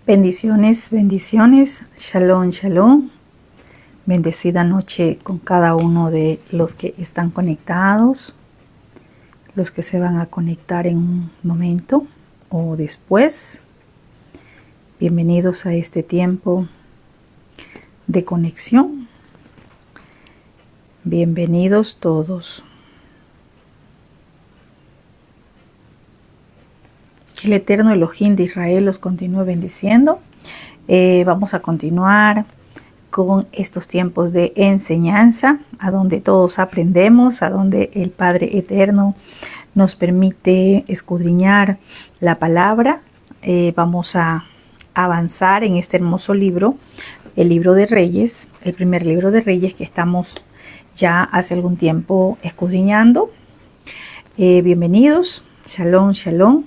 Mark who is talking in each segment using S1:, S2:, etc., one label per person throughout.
S1: Bendiciones, bendiciones, shalom, shalom. Bendecida noche con cada uno de los que están conectados, los que se van a conectar en un momento o después. Bienvenidos a este tiempo de conexión. Bienvenidos todos. Que el eterno Elohim de Israel los continúe bendiciendo. Vamos a continuar con estos tiempos de enseñanza, a donde todos aprendemos, a donde el Padre Eterno nos permite escudriñar la palabra. Vamos a avanzar en este hermoso libro, el libro de Reyes, el primer libro de Reyes que estamos ya hace algún tiempo escudriñando. Bienvenidos, shalom, shalom.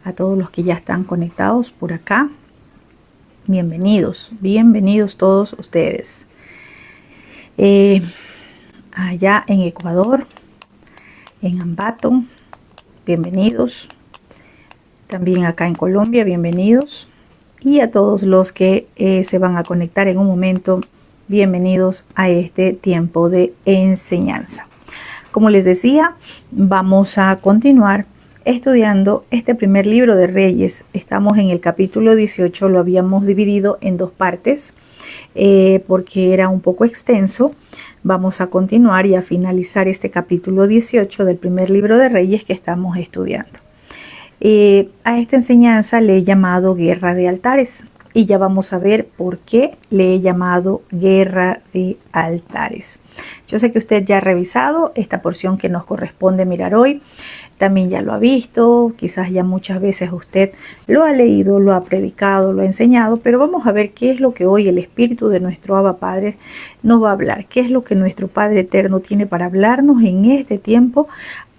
S1: A todos los que ya están conectados por acá, bienvenidos todos ustedes. Allá en Ecuador, en Ambato, bienvenidos. También acá en Colombia, bienvenidos. Y a todos los que se van a conectar en un momento, bienvenidos a este tiempo de enseñanza. Como les decía, vamos a continuar estudiando este primer libro de Reyes. Estamos en el capítulo 18, lo habíamos dividido en dos partes porque era un poco extenso. Vamos a continuar y a finalizar este capítulo 18 del primer libro de Reyes que estamos estudiando. A esta enseñanza le he llamado Guerra de Altares y ya vamos a ver por qué le he llamado Guerra de Altares. Yo sé que usted ya ha revisado esta porción que nos corresponde mirar hoy. También ya lo ha visto, quizás ya muchas veces usted lo ha leído, lo ha predicado, lo ha enseñado, pero vamos a ver qué es lo que hoy el Espíritu de nuestro Abba Padre nos va a hablar, qué es lo que nuestro Padre Eterno tiene para hablarnos en este tiempo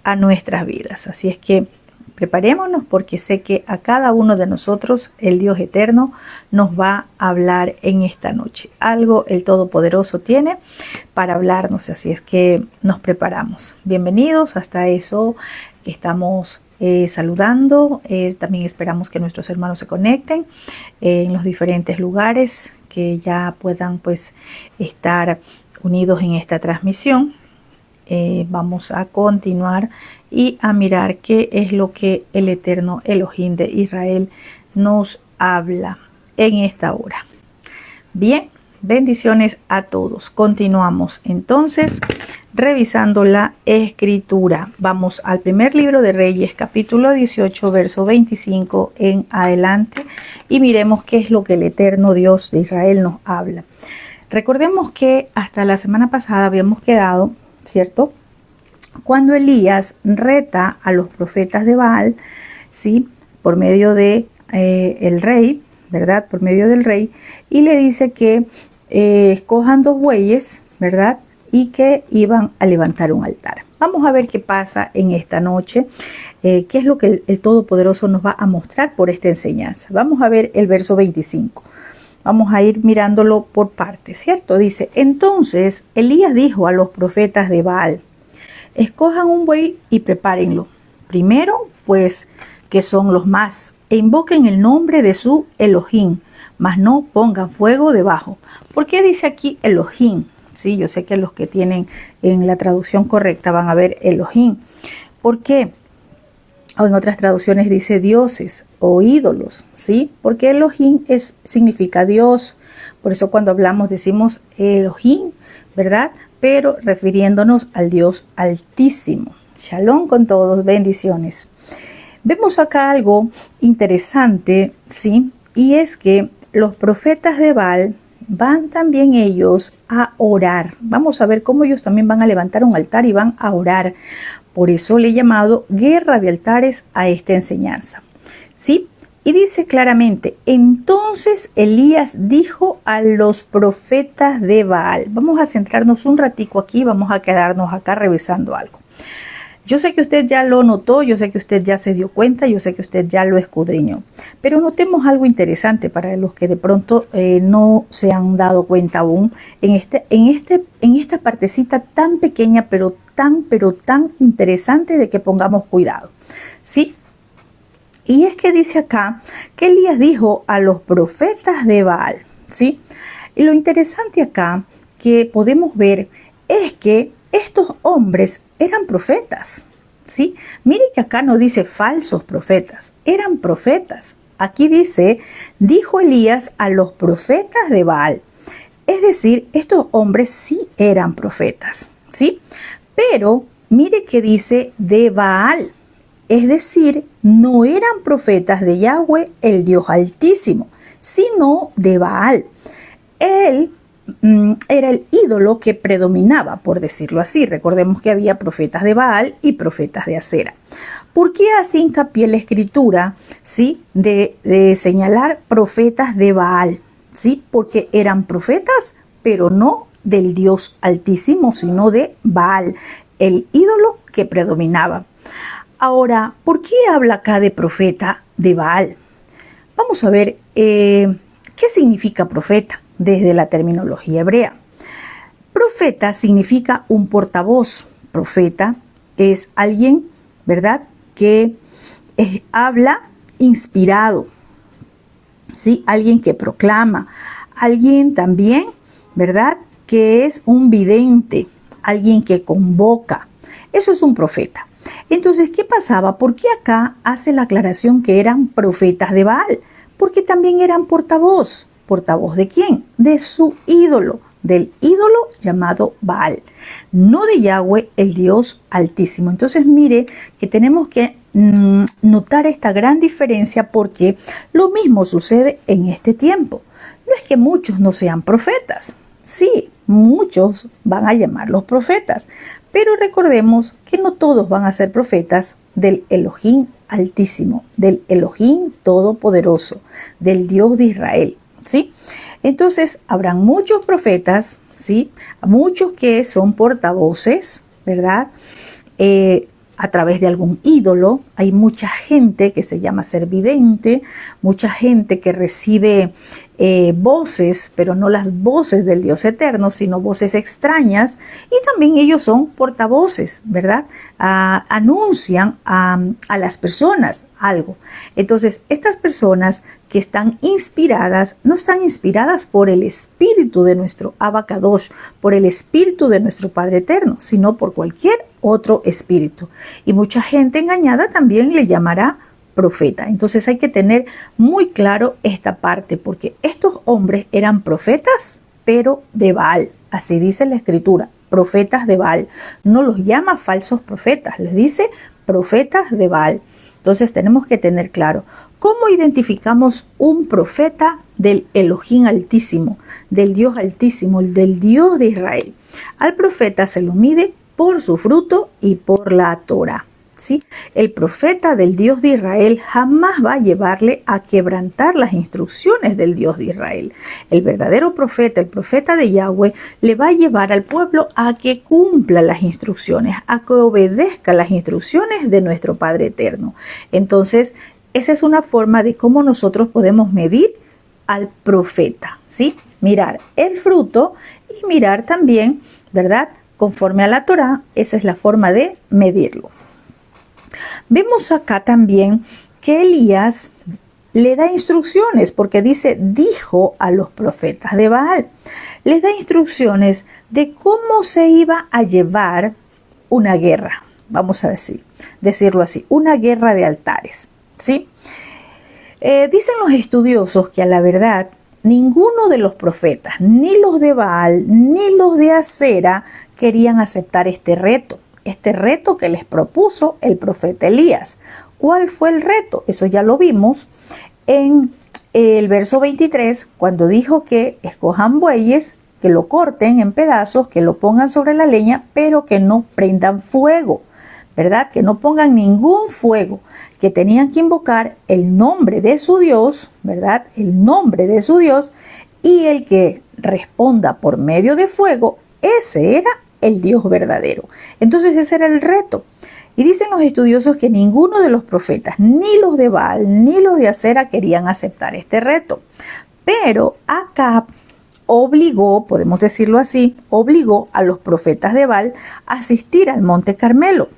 S1: a nuestras vidas. Así es que preparémonos porque sé que a cada uno de nosotros el Dios Eterno nos va a hablar en esta noche. Algo el Todopoderoso tiene para hablarnos, así es que nos preparamos. Bienvenidos, hasta eso estamos saludando. También esperamos que nuestros hermanos se conecten en los diferentes lugares, que ya puedan pues estar unidos en esta transmisión. Vamos a continuar y a mirar qué es lo que el eterno Elohim de Israel nos habla en esta hora. Bien, bendiciones a todos. Continuamos entonces revisando la escritura. Vamos al primer libro de Reyes, capítulo 18, verso 25 en adelante, y miremos qué es lo que el eterno Dios de Israel nos habla. Recordemos que hasta la semana pasada habíamos quedado, ¿cierto?, cuando Elías reta a los profetas de Baal, ¿sí?, por medio de el rey, ¿verdad?, por medio del rey, y le dice que escojan 2 bueyes, ¿verdad?, y que iban a levantar un altar. Vamos a ver qué pasa en esta noche, qué es lo que el Todopoderoso nos va a mostrar por esta enseñanza. Vamos a ver el verso 25. Vamos a ir mirándolo por partes, ¿cierto? Dice, entonces Elías dijo a los profetas de Baal, escojan un buey y prepárenlo. Primero, pues, que son los más, e invoquen el nombre de su Elohim, mas no pongan fuego debajo. ¿Por qué dice aquí Elohim? Sí, yo sé que los que tienen en la traducción correcta van a ver Elohim. ¿Por qué? O en otras traducciones dice dioses o ídolos, ¿sí? Porque Elohim significa Dios. Por eso cuando hablamos decimos Elohim, ¿verdad? Pero refiriéndonos al Dios Altísimo. Shalom con todos, bendiciones. Vemos acá algo interesante, ¿sí? Y es que los profetas de Baal van también ellos a orar. Vamos a ver cómo ellos también van a levantar un altar y van a orar. Por eso le he llamado Guerra de Altares a esta enseñanza, ¿sí? Y dice claramente, entonces Elías dijo a los profetas de Baal. Vamos a centrarnos un ratico aquí, vamos a quedarnos acá revisando algo. Yo sé que usted ya lo notó, yo sé que usted ya se dio cuenta, yo sé que usted ya lo escudriñó. Pero notemos algo interesante para los que de pronto no se han dado cuenta aún en esta partecita tan pequeña, pero tan interesante de que pongamos cuidado, ¿sí? Y es que dice acá que Elías dijo a los profetas de Baal, ¿sí? Y lo interesante acá que podemos ver es que estos hombres eran profetas, ¿sí? Mire que acá no dice falsos profetas, eran profetas. Aquí dice, dijo Elías a los profetas de Baal. Es decir, estos hombres sí eran profetas, ¿sí? Pero mire que dice de Baal. Es decir, no eran profetas de Yahweh, el Dios Altísimo, sino de Baal. Él era el ídolo que predominaba, por decirlo así. Recordemos que había profetas de Baal y profetas de Acera. ¿Por qué hace hincapié la escritura, ¿sí? de señalar profetas de Baal? ¿Sí? Porque eran profetas, pero no del Dios Altísimo, sino de Baal, el ídolo que predominaba. Ahora, ¿por qué habla acá de profeta de Baal? Vamos a ver qué significa profeta desde la terminología hebrea. Profeta significa un portavoz. Profeta es alguien, ¿verdad?, que habla inspirado, ¿sí? Alguien que proclama, alguien también, ¿verdad?, que es un vidente, alguien que convoca. Eso es un profeta. Entonces, ¿qué pasaba? ¿Por qué acá hace la aclaración que eran profetas de Baal? Porque también eran portavoz. ¿Portavoz de quién? De su ídolo, del ídolo llamado Baal, no de Yahweh, el Dios Altísimo. Entonces, mire que tenemos que notar esta gran diferencia, porque lo mismo sucede en este tiempo. No es que muchos no sean profetas. Sí, muchos van a llamarlos profetas, pero recordemos que no todos van a ser profetas del Elohim Altísimo, del Elohim Todopoderoso, del Dios de Israel, ¿sí? Entonces, habrán muchos profetas, ¿sí? Muchos que son portavoces, ¿verdad? A través de algún ídolo. Hay mucha gente que se llama ser vidente, mucha gente que recibe voces, pero no las voces del Dios eterno, sino voces extrañas, y también ellos son portavoces, ¿verdad? Anuncian a las personas algo. Entonces, estas personas que están inspiradas, no están inspiradas por el espíritu de nuestro Abacadosh, por el espíritu de nuestro Padre Eterno, sino por cualquier otro espíritu. Y mucha gente engañada también le llamará profeta. Entonces hay que tener muy claro esta parte, porque estos hombres eran profetas, pero de Baal. Así dice la escritura, profetas de Baal. No los llama falsos profetas, les dice profetas de Baal. Entonces tenemos que tener claro cómo identificamos un profeta del Elohim Altísimo, del Dios Altísimo, del Dios de Israel. Al profeta se lo mide por su fruto y por la Torah. ¿Sí? El profeta del Dios de Israel jamás va a llevarle a quebrantar las instrucciones del Dios de Israel. El verdadero profeta, el profeta de Yahweh, le va a llevar al pueblo a que cumpla las instrucciones, a que obedezca las instrucciones de nuestro Padre Eterno. Entonces, esa es una forma de cómo nosotros podemos medir al profeta, ¿sí? Mirar el fruto y mirar también, ¿verdad?, conforme a la Torah. Esa es la forma de medirlo. Vemos acá también que Elías le da instrucciones, porque dice, dijo a los profetas de Baal. Les da instrucciones de cómo se iba a llevar una guerra, vamos a decirlo así, una guerra de altares, ¿sí? Dicen los estudiosos que a la verdad ninguno de los profetas, ni los de Baal, ni los de Acera, querían aceptar este reto que les propuso el profeta Elías. ¿Cuál fue el reto? Eso ya lo vimos en el verso 23, cuando dijo que escojan bueyes, que lo corten en pedazos, que lo pongan sobre la leña, pero que no prendan fuego, ¿verdad? Que no pongan ningún fuego, que tenían que invocar el nombre de su Dios, ¿verdad? El nombre de su Dios, y el que responda por medio de fuego, ese era el Dios verdadero. Entonces ese era el reto. Y dicen los estudiosos que ninguno de los profetas, ni los de Baal, ni los de Acera, querían aceptar este reto. Pero Acab obligó, podemos decirlo así, obligó a los profetas de Baal a asistir al monte Carmelo.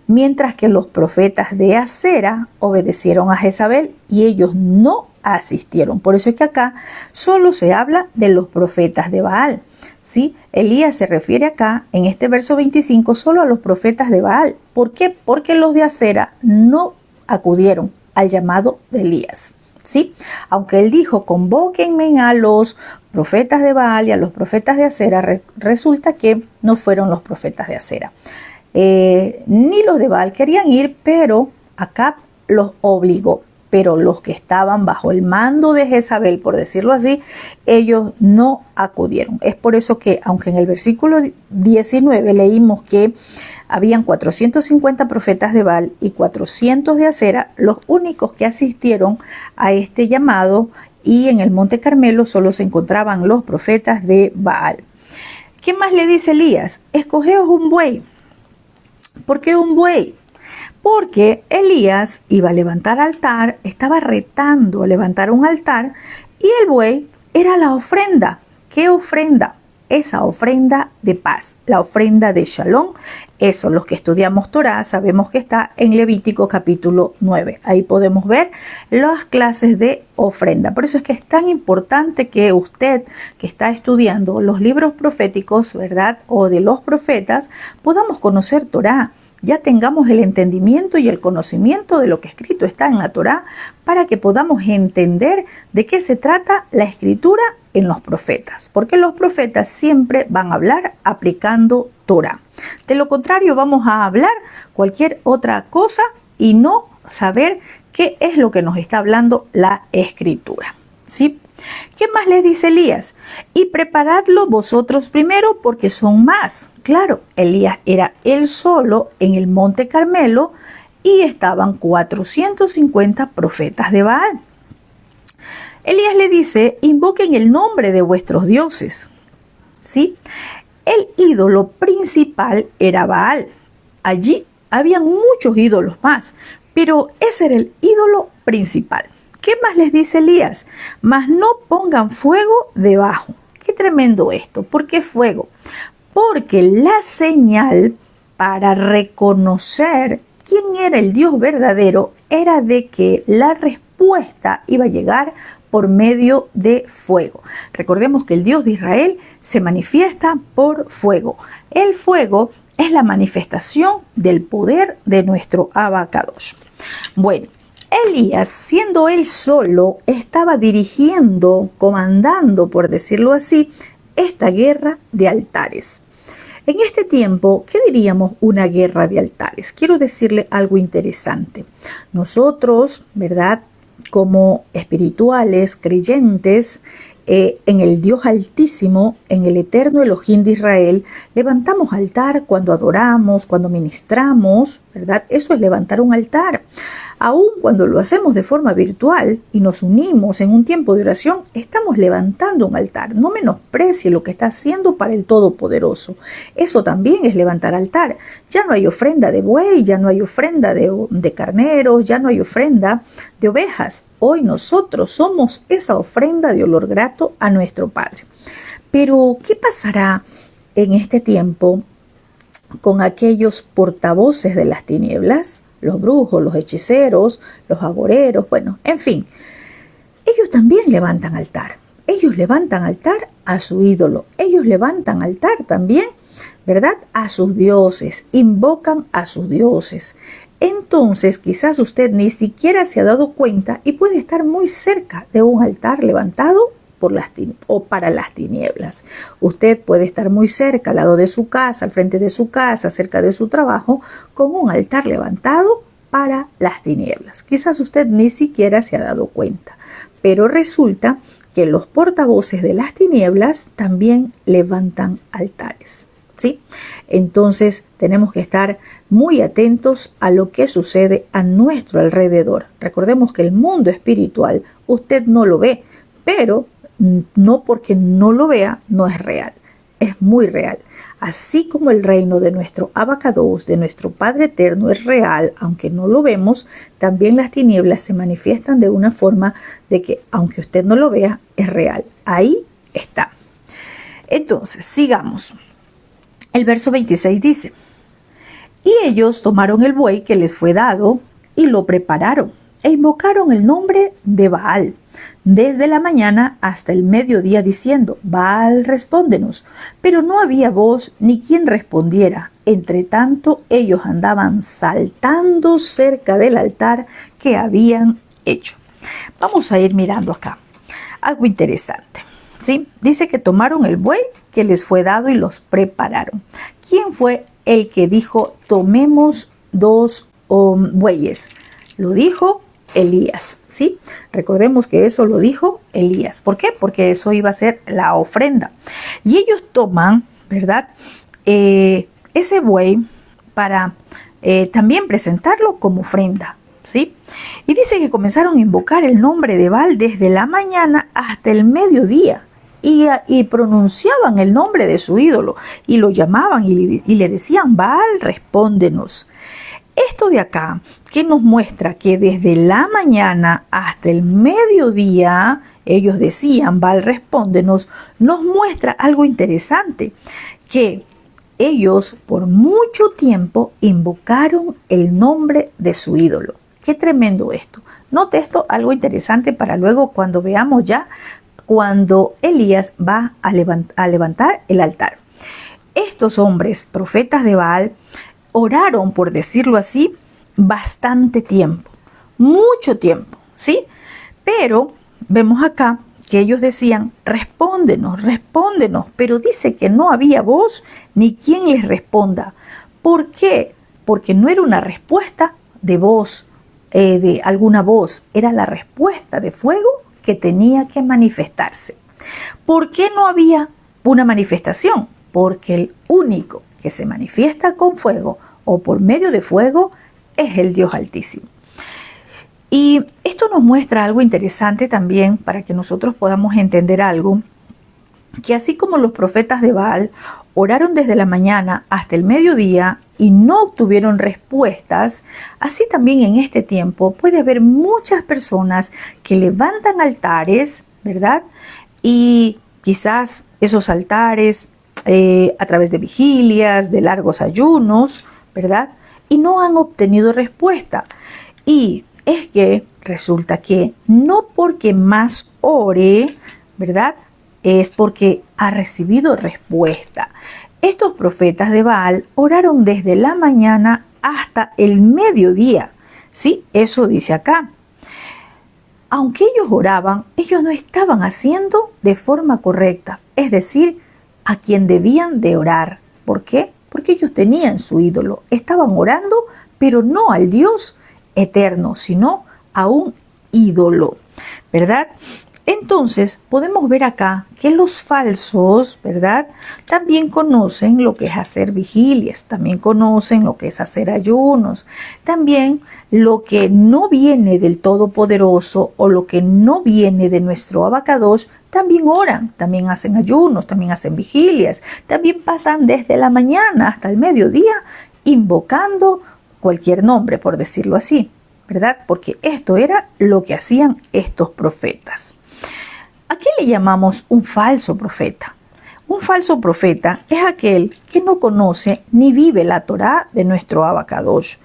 S1: mientras que los profetas de Acera obedecieron a Jezabel y ellos no asistieron. Por eso es que acá solo se habla de los profetas de Baal. ¿Sí? Elías se refiere acá, en este verso 25, solo a los profetas de Baal. ¿Por qué? Porque los de Acera no acudieron al llamado de Elías. ¿Sí? Aunque él dijo, convóquenme a los profetas de Baal y a los profetas de Acera, resulta que no fueron los profetas de Acera. Ni los de Baal querían ir, pero Acab los obligó. Pero los que estaban bajo el mando de Jezabel, por decirlo así, ellos no acudieron. Es por eso que, aunque en el versículo 19 leímos que habían 450 profetas de Baal y 400 de Acera, los únicos que asistieron a este llamado, y en el Monte Carmelo solo se encontraban los profetas de Baal. ¿Qué más le dice Elías? Escogeos un buey. ¿Por qué un buey? Porque Elías iba a levantar altar, estaba retando a levantar un altar, y el buey era la ofrenda. ¿Qué ofrenda? Esa ofrenda de paz, la ofrenda de Shalom. Eso, los que estudiamos Torah, sabemos que está en Levítico capítulo 9. Ahí podemos ver las clases de ofrenda. Por eso es que es tan importante que usted, que está estudiando los libros proféticos, ¿verdad? O de los profetas, podamos conocer Torah. Ya tengamos el entendimiento y el conocimiento de lo que escrito está en la Torá, para que podamos entender de qué se trata la escritura en los profetas, porque los profetas siempre van a hablar aplicando Torá. De lo contrario, vamos a hablar cualquier otra cosa y no saber qué es lo que nos está hablando la escritura. ¿Sí? ¿Qué más les dice Elías? Y preparadlo vosotros primero, porque son más. Claro, Elías era él solo en el Monte Carmelo y estaban 450 profetas de Baal. Elías le dice, invoquen el nombre de vuestros dioses. ¿Sí? El ídolo principal era Baal. Allí habían muchos ídolos más, pero ese era el ídolo principal. ¿Qué más les dice Elías? Mas no pongan fuego debajo. Qué tremendo esto. ¿Por qué fuego? Porque la señal para reconocer quién era el Dios verdadero era de que la respuesta iba a llegar por medio de fuego. Recordemos que el Dios de Israel se manifiesta por fuego. El fuego es la manifestación del poder de nuestro Abacadosh. Bueno, Elías, siendo él solo, estaba dirigiendo, comandando, por decirlo así, esta guerra de altares. En este tiempo, ¿qué diríamos una guerra de altares? Quiero decirle algo interesante. Nosotros, ¿verdad?, como espirituales, creyentes, en el Dios Altísimo, en el eterno Elohim de Israel, levantamos altar cuando adoramos, cuando ministramos, ¿verdad? Eso es levantar un altar. Aún cuando lo hacemos de forma virtual y nos unimos en un tiempo de oración, estamos levantando un altar. No menosprecie lo que está haciendo para el Todopoderoso. Eso también es levantar altar. Ya no hay ofrenda de buey, ya no hay ofrenda de carneros, ya no hay ofrenda de ovejas. Hoy nosotros somos esa ofrenda de olor grato a nuestro Padre. Pero, ¿qué pasará en este tiempo con aquellos portavoces de las tinieblas? Los brujos, los hechiceros, los agoreros, bueno, en fin. Ellos también levantan altar. Ellos levantan altar a su ídolo. Ellos levantan altar también, ¿verdad?, a sus dioses. Invocan a sus dioses. Entonces, quizás usted ni siquiera se ha dado cuenta y puede estar muy cerca de un altar levantado para las tinieblas. Usted puede estar muy cerca, al lado de su casa, al frente de su casa, cerca de su trabajo, con un altar levantado para las tinieblas. Quizás usted ni siquiera se ha dado cuenta, pero resulta que los portavoces de las tinieblas también levantan altares. ¿Sí? Entonces tenemos que estar muy atentos a lo que sucede a nuestro alrededor. Recordemos que el mundo espiritual usted no lo ve, pero no porque no lo vea no es real, es muy real. Así como el reino de nuestro Abacados, de nuestro Padre Eterno, es real, aunque no lo vemos, también las tinieblas se manifiestan de una forma de que, aunque usted no lo vea, es real. Ahí está. Entonces, sigamos. El verso 26 dice, Y ellos tomaron el buey que les fue dado y lo prepararon e invocaron el nombre de Baal desde la mañana hasta el mediodía diciendo: Baal, respóndenos. Pero no había voz ni quien respondiera. Entre tanto, ellos andaban saltando cerca del altar que habían hecho. Vamos a ir mirando acá algo interesante, ¿sí? Dice que tomaron el buey que les fue dado y los prepararon. ¿Quién fue el que dijo: tomemos dos bueyes? Lo dijo Elías, ¿sí? Recordemos que eso lo dijo Elías. ¿Por qué? Porque eso iba a ser la ofrenda. Y ellos toman, ¿verdad? Ese buey para también presentarlo como ofrenda, ¿sí? Y dice que comenzaron a invocar el nombre de Baal desde la mañana hasta el mediodía. Y pronunciaban el nombre de su ídolo y lo llamaban y le decían: Baal, respóndenos. Esto de acá, que nos muestra que desde la mañana hasta el mediodía ellos decían: Baal, respóndenos, nos muestra algo interesante, que ellos por mucho tiempo invocaron el nombre de su ídolo. Qué tremendo esto. Note esto, algo interesante para luego cuando veamos ya cuando Elías va a levantar el altar. Estos hombres, profetas de Baal, oraron, por decirlo así, bastante tiempo, mucho tiempo, ¿sí? Pero vemos acá que ellos decían: respóndenos, respóndenos, pero dice que no había voz ni quien les responda. ¿Por qué? Porque no era una respuesta de voz, de alguna voz, era la respuesta de fuego que tenía que manifestarse. ¿Por qué no había una manifestación? Porque el único que se manifiesta con fuego o por medio de fuego es el Dios Altísimo. Y esto nos muestra algo interesante también para que nosotros podamos entender algo, que así como los profetas de Baal oraron desde la mañana hasta el mediodía y no obtuvieron respuestas, así también en este tiempo puede haber muchas personas que levantan altares, ¿verdad? Y quizás esos altares a través de vigilias, de largos ayunos, ¿verdad? Y no han obtenido respuesta. Y es que resulta que no porque más ore, ¿verdad?, es porque ha recibido respuesta. Estos profetas de Baal oraron desde la mañana hasta el mediodía, ¿sí? Eso dice acá. Aunque ellos oraban, ellos no estaban haciendo de forma correcta, es decir, a quien debían de orar. ¿Por qué? Porque ellos tenían su ídolo, estaban orando, pero no al Dios eterno, sino a un ídolo, ¿verdad? Entonces podemos ver acá que los falsos, ¿verdad?, también conocen lo que es hacer vigilias, también conocen lo que es hacer ayunos, también lo que no viene del Todopoderoso o lo que no viene de nuestro Abacadosh, también oran, también hacen ayunos, también hacen vigilias, también pasan desde la mañana hasta el mediodía invocando cualquier nombre, por decirlo así, ¿verdad? Porque esto era lo que hacían estos profetas. ¿A qué le llamamos un falso profeta? Un falso profeta es aquel que no conoce ni vive la Torá de nuestro Abacadosh.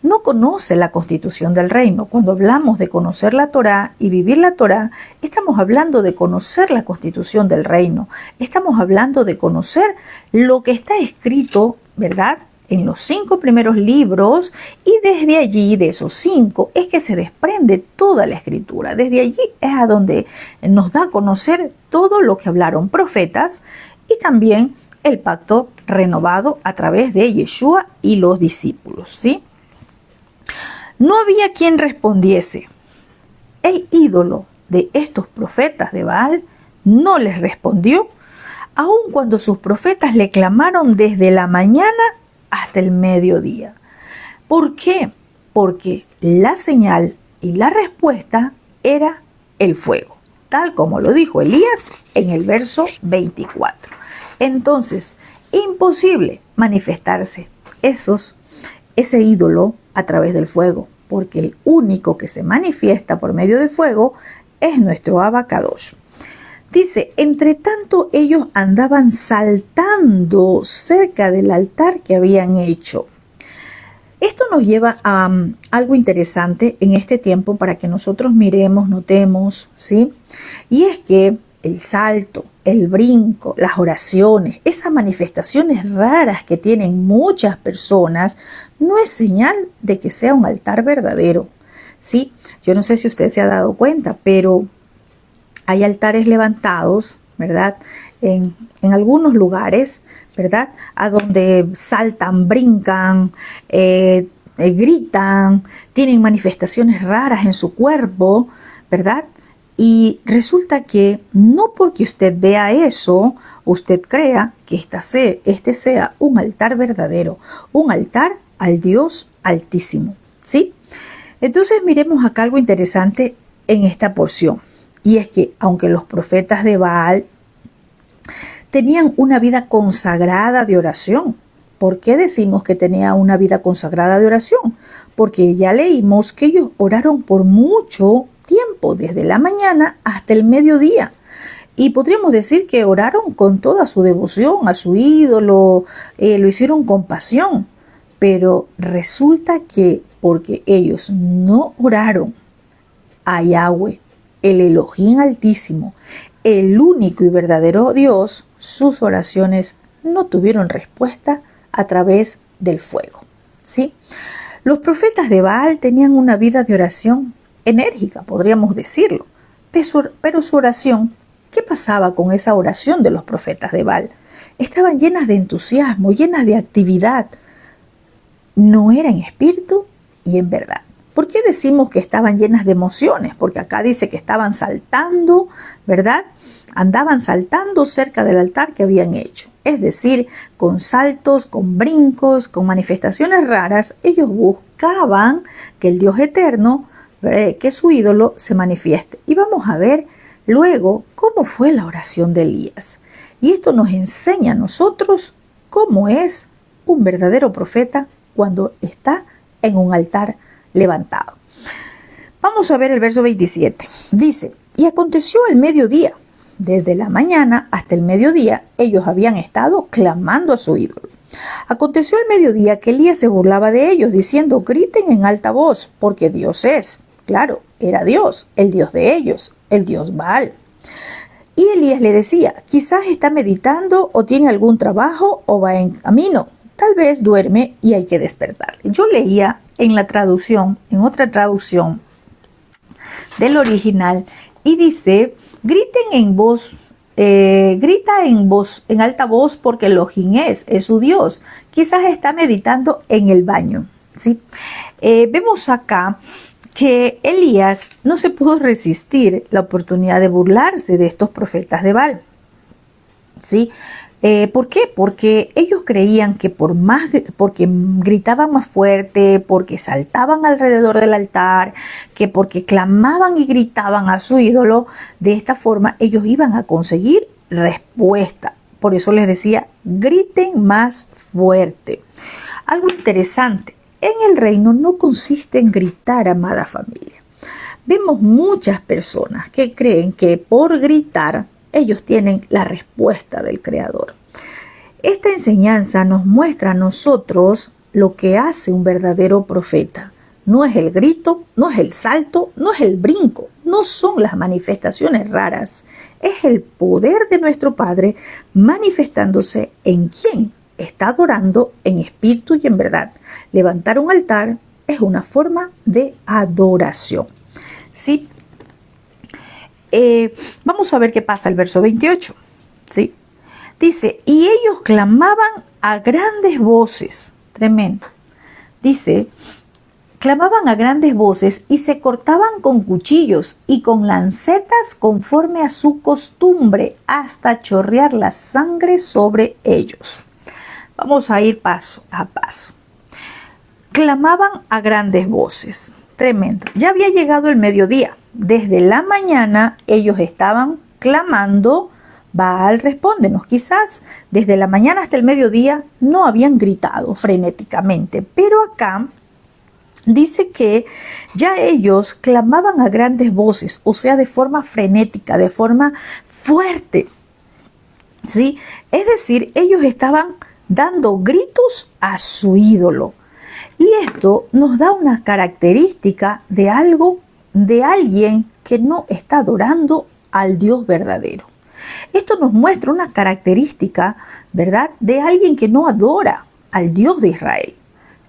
S1: No conoce la constitución del reino. Cuando hablamos de conocer la Torá y vivir la Torá, estamos hablando de conocer la constitución del reino. Estamos hablando de conocer lo que está escrito, ¿verdad?, en los 5 primeros libros, y desde allí, de esos 5, es que se desprende toda la escritura. Desde allí es a donde nos da a conocer todo lo que hablaron profetas y también el pacto renovado a través de Yeshua y los discípulos, ¿sí? No había quien respondiese. El ídolo de estos profetas de Baal no les respondió, aun cuando sus profetas le clamaron desde la mañana hasta el mediodía. ¿Por qué? Porque la señal y la respuesta era el fuego, tal como lo dijo Elías en el verso 24. Entonces, imposible manifestarse ese ídolo a través del fuego, porque el único que se manifiesta por medio de fuego es nuestro Abacadosh. Dice: entre tanto ellos andaban saltando cerca del altar que habían hecho. Esto nos lleva a algo interesante en este tiempo para que nosotros miremos, notemos, ¿sí? Y es que el salto, el brinco, las oraciones, esas manifestaciones raras que tienen muchas personas, no es señal de que sea un altar verdadero, ¿sí? Yo no sé si usted se ha dado cuenta, pero hay altares levantados, ¿verdad? En algunos lugares, ¿verdad? A donde saltan, brincan, gritan, tienen manifestaciones raras en su cuerpo, ¿verdad? Y resulta que no porque usted vea eso, usted crea que este sea un altar verdadero, un altar al Dios Altísimo, ¿sí? Entonces miremos acá algo interesante en esta porción. Y es que aunque los profetas de Baal tenían una vida consagrada de oración, ¿por qué decimos que tenía una vida consagrada de oración? Porque ya leímos que ellos oraron por mucho tiempo, desde la mañana hasta el mediodía. Y podríamos decir que oraron con toda su devoción a su ídolo, lo hicieron con pasión. Pero resulta que porque ellos no oraron a Yahweh, el Elohim Altísimo, el único y verdadero Dios, sus oraciones no tuvieron respuesta a través del fuego, ¿sí? Los profetas de Baal tenían una vida de oración enérgica, podríamos decirlo, pero su oración, ¿qué pasaba con esa oración de los profetas de Baal? Estaban llenas de entusiasmo, llenas de actividad. No era en espíritu y en verdad. ¿Por qué decimos que estaban llenas de emociones? Porque acá dice que estaban saltando, ¿verdad? Andaban saltando cerca del altar que habían hecho. Es decir, con saltos, con brincos, con manifestaciones raras, ellos buscaban que el Dios eterno, que su ídolo, se manifieste. Y vamos a ver luego cómo fue la oración de Elías. Y esto nos enseña a nosotros cómo es un verdadero profeta cuando está en un altar levantado. Vamos a ver el verso 27. Dice, y aconteció el mediodía, desde la mañana hasta el mediodía, ellos habían estado clamando a su ídolo. Aconteció el mediodía que Elías se burlaba de ellos, diciendo, griten en alta voz, porque Dios es. Claro, era Dios, el Dios de ellos, el Dios Baal. Y Elías le decía, quizás está meditando o tiene algún trabajo o va en camino. Tal vez duerme y hay que despertarle. Yo leía en la traducción, en otra traducción del original, y dice, griten en voz, grita en alta voz porque Elohim es su Dios. Quizás está meditando en el baño, ¿sí? Vemos acá que Elías no se pudo resistir la oportunidad de burlarse de estos profetas de Baal, ¿sí? ¿Por qué? Porque ellos creían que porque gritaban más fuerte, porque saltaban alrededor del altar, que porque clamaban y gritaban a su ídolo, de esta forma ellos iban a conseguir respuesta. Por eso les decía, griten más fuerte. Algo interesante, en el reino no consiste en gritar, amada familia. Vemos muchas personas que creen que por gritar ellos tienen la respuesta del Creador. Esta enseñanza nos muestra a nosotros lo que hace un verdadero profeta. No es el grito, no es el salto, no es el brinco, no son las manifestaciones raras. Es el poder de nuestro Padre manifestándose en quien está adorando en espíritu y en verdad. Levantar un altar es una forma de adoración, ¿sí? Vamos a ver qué pasa el verso 28, ¿sí? Dice, y ellos clamaban a grandes voces, tremendo, dice, clamaban a grandes voces y se cortaban con cuchillos y con lancetas conforme a su costumbre hasta chorrear la sangre sobre ellos. Vamos a ir paso a paso. Clamaban a grandes voces, tremendo. Ya había llegado el mediodía. Desde la mañana ellos estaban clamando, Baal, respóndenos. Quizás desde la mañana hasta el mediodía no habían gritado frenéticamente, pero acá dice que ya ellos clamaban a grandes voces, o sea, de forma frenética, de forma fuerte, ¿sí? Es decir, ellos estaban dando gritos a su ídolo. Y esto nos da una característica de alguien que no está adorando al Dios verdadero. Esto nos muestra una característica, ¿verdad?, de alguien que no adora al Dios de Israel.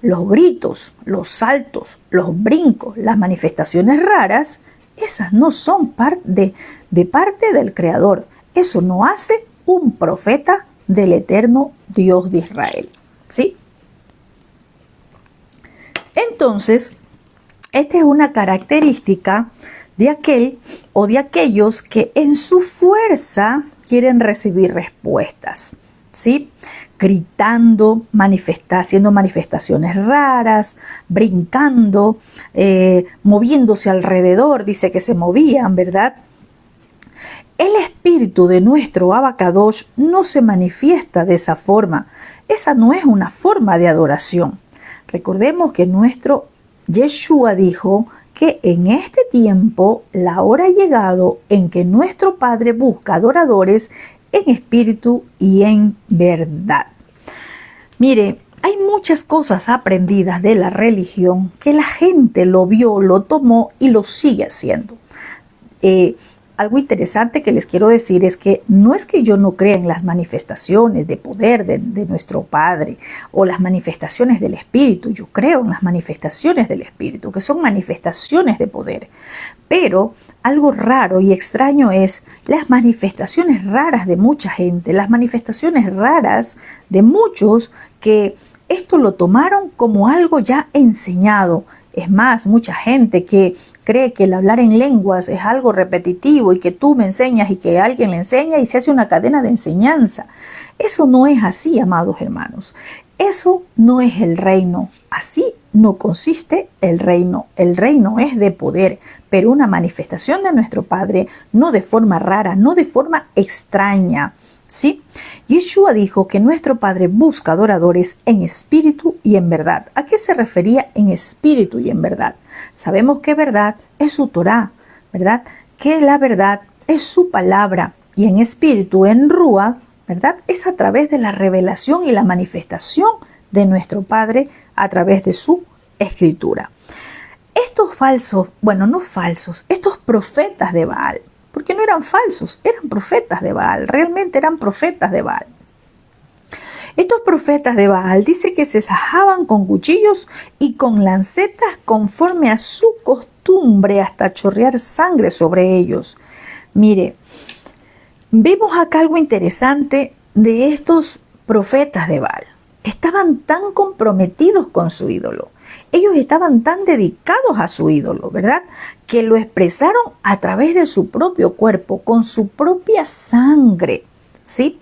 S1: Los gritos, los saltos, los brincos, las manifestaciones raras, esas no son de parte del Creador. Eso no hace un profeta del eterno Dios de Israel, ¿sí? Entonces, esta es una característica de aquel o de aquellos que en su fuerza quieren recibir respuestas, ¿sí? Gritando, haciendo manifestaciones raras, brincando, moviéndose alrededor, dice que se movían, ¿verdad? El espíritu de nuestro Abacadosh no se manifiesta de esa forma. Esa no es una forma de adoración. Recordemos que nuestro Yeshua dijo que en este tiempo la hora ha llegado en que nuestro Padre busca adoradores en espíritu y en verdad. Mire, hay muchas cosas aprendidas de la religión que la gente lo vio, lo tomó y lo sigue haciendo. Algo interesante que les quiero decir es que no es que yo no crea en las manifestaciones de poder de nuestro Padre o las manifestaciones del Espíritu. Yo creo en las manifestaciones del Espíritu, que son manifestaciones de poder. Pero algo raro y extraño es las manifestaciones raras de mucha gente, las manifestaciones raras de muchos que esto lo tomaron como algo ya enseñado. Es más, mucha gente que cree que el hablar en lenguas es algo repetitivo y que tú me enseñas y que alguien le enseña y se hace una cadena de enseñanza. Eso no es así, amados hermanos. Eso no es el reino. Así no consiste el reino. El reino es de poder, pero una manifestación de nuestro Padre, no de forma rara, no de forma extraña. ¿Sí? Yeshua dijo que nuestro Padre busca adoradores en espíritu y en verdad. ¿A qué se refería en espíritu y en verdad? Sabemos que verdad es su Torá, ¿verdad? Que la verdad es su palabra y en espíritu, en Rúa, ¿verdad? Es a través de la revelación y la manifestación de nuestro Padre a través de su escritura. Estos falsos, bueno, no falsos, estos profetas de Baal, porque no eran falsos, eran profetas de Baal, realmente eran profetas de Baal. Estos profetas de Baal dice que se sajaban con cuchillos y con lancetas conforme a su costumbre hasta chorrear sangre sobre ellos. Mire, vemos acá algo interesante de estos profetas de Baal. Estaban tan comprometidos con su ídolo. Ellos estaban tan dedicados a su ídolo, ¿verdad?, que lo expresaron a través de su propio cuerpo, con su propia sangre, ¿sí?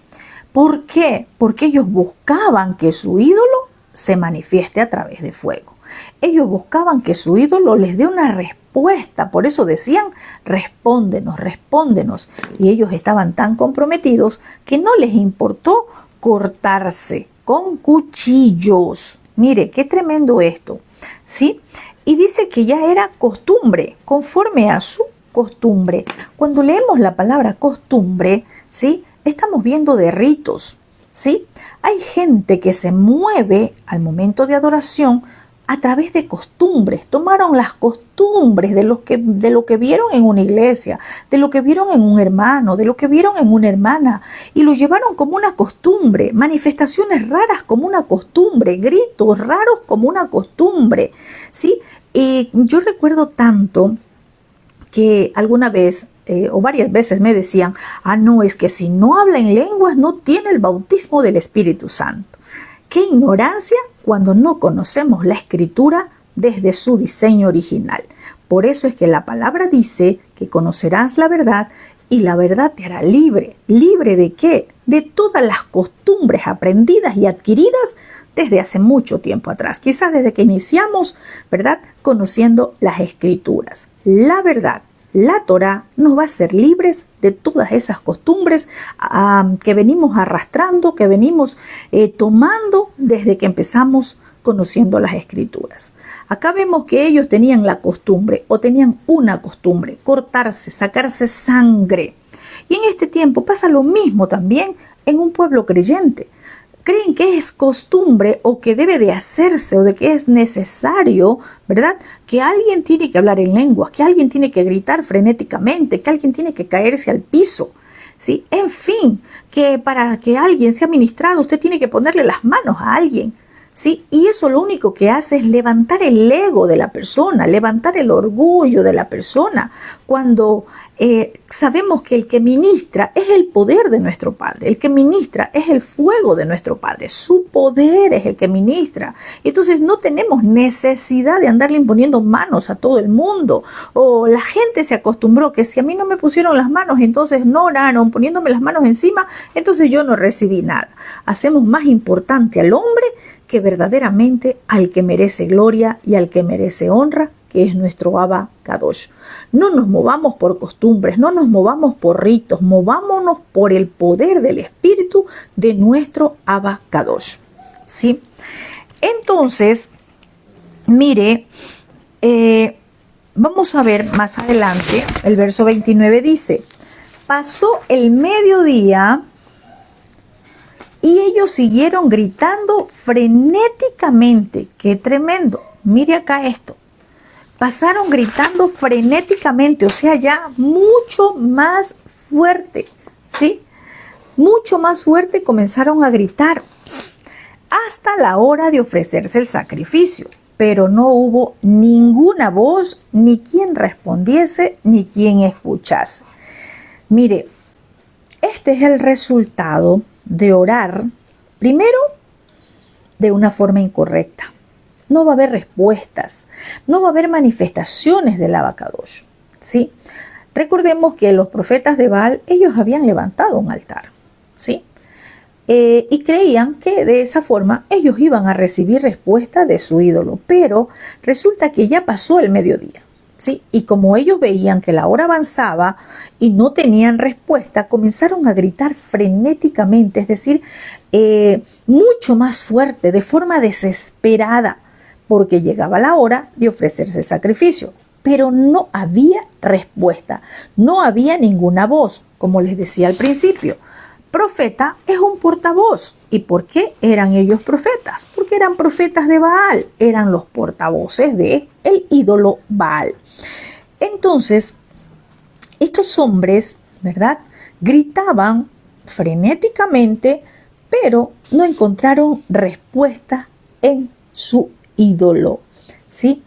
S1: ¿Por qué? Porque ellos buscaban que su ídolo se manifieste a través de fuego. Ellos buscaban que su ídolo les dé una respuesta, por eso decían, respóndenos, respóndenos. Y ellos estaban tan comprometidos que no les importó cortarse con cuchillos. Mire, qué tremendo esto, ¿sí? Y dice que ya era costumbre, conforme a su costumbre. Cuando leemos la palabra costumbre, ¿sí?, estamos viendo de ritos, ¿sí? Hay gente que se mueve al momento de adoración a través de costumbres. Tomaron las costumbres de lo que vieron en una iglesia, de lo que vieron en un hermano, de lo que vieron en una hermana, y lo llevaron como una costumbre, manifestaciones raras como una costumbre, gritos raros como una costumbre, ¿sí? Y yo recuerdo tanto que alguna vez o varias veces me decían, no, es que si no habla en lenguas no tiene el bautismo del Espíritu Santo. ¡Qué ignorancia cuando no conocemos la Escritura desde su diseño original! Por eso es que la palabra dice que conocerás la verdad y la verdad te hará libre. ¿Libre de qué? De todas las costumbres aprendidas y adquiridas desde hace mucho tiempo atrás. Quizás desde que iniciamos, ¿verdad?, conociendo las Escrituras. La verdad, la Torá, nos va a hacer libres de todas esas costumbres que venimos arrastrando, que venimos tomando desde que empezamos conociendo las Escrituras. Acá vemos que ellos tenían la costumbre o tenían una costumbre, cortarse, sacarse sangre. Y en este tiempo pasa lo mismo también en un pueblo creyente. creen que es costumbre o que debe de hacerse o de que es necesario, ¿verdad? Que alguien tiene que hablar en lenguas, que alguien tiene que gritar frenéticamente, que alguien tiene que caerse al piso, ¿sí? En fin, que para que alguien sea ministrado usted tiene que ponerle las manos a alguien, ¿sí? Y eso lo único que hace es levantar el ego de la persona, levantar el orgullo de la persona, cuando sabemos que el que ministra es el poder de nuestro Padre, el que ministra es el fuego de nuestro Padre, su poder es el que ministra. Entonces no tenemos necesidad de andarle imponiendo manos a todo el mundo, o la gente se acostumbró que si a mí no me pusieron las manos, entonces no oraron poniéndome las manos encima, entonces yo no recibí nada. Hacemos más importante al hombre que verdaderamente al que merece gloria y al que merece honra, que es nuestro Abba Kadosh. No nos movamos por costumbres, no nos movamos por ritos, movámonos por el poder del Espíritu de nuestro Abba Kadosh, ¿sí? Entonces, mire, vamos a ver más adelante, el verso 29 dice, pasó el mediodía y ellos siguieron gritando frenéticamente. ¡Qué tremendo! Mire acá esto. Pasaron gritando frenéticamente, o sea, ya mucho más fuerte, ¿sí? Mucho más fuerte comenzaron a gritar hasta la hora de ofrecerse el sacrificio. Pero no hubo ninguna voz, ni quien respondiese, ni quien escuchase. Mire, este es el resultado de orar, primero, de una forma incorrecta. No va a haber respuestas, no va a haber manifestaciones del Abba Kadosh, ¿sí? Recordemos que los profetas de Baal, ellos habían levantado un altar, ¿sí? Y creían que de esa forma ellos iban a recibir respuesta de su ídolo, pero resulta que ya pasó el mediodía, ¿sí? Y como ellos veían que la hora avanzaba y no tenían respuesta, comenzaron a gritar frenéticamente, es decir, mucho más fuerte, de forma desesperada, porque llegaba la hora de ofrecerse el sacrificio. Pero no había respuesta, no había ninguna voz, como les decía al principio. Profeta es un portavoz. ¿Y por qué eran ellos profetas? Porque eran profetas de Baal, eran los portavoces del ídolo Baal. Entonces, estos hombres, ¿verdad?, gritaban frenéticamente, pero no encontraron respuesta en su ídolo, ¿sí?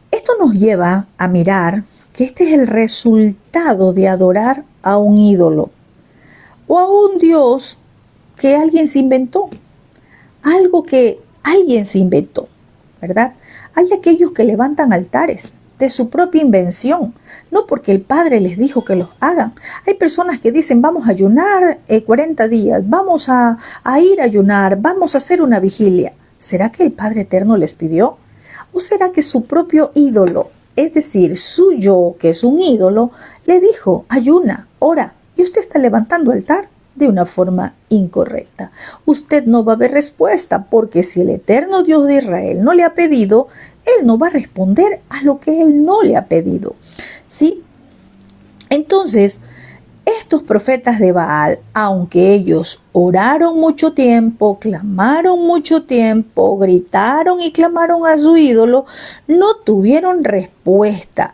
S1: Esto nos lleva a mirar que este es el resultado de adorar a un ídolo o a un Dios que alguien se inventó, algo que alguien se inventó, ¿verdad? Hay aquellos que levantan altares de su propia invención, no porque el Padre les dijo que los hagan. Hay personas que dicen, vamos a ayunar 40 días, vamos a ir a ayunar, vamos a hacer una vigilia. ¿Será que el Padre Eterno les pidió? ¿O será que su propio ídolo, es decir, su yo, que es un ídolo, le dijo, ayuna, ora, y usted está levantando altar de una forma incorrecta? Usted no va a ver respuesta, porque si el eterno Dios de Israel no le ha pedido, Él no va a responder a lo que Él no le ha pedido, ¿sí? Entonces, estos profetas de Baal, aunque ellos oraron mucho tiempo, clamaron mucho tiempo, gritaron y clamaron a su ídolo, no tuvieron respuesta.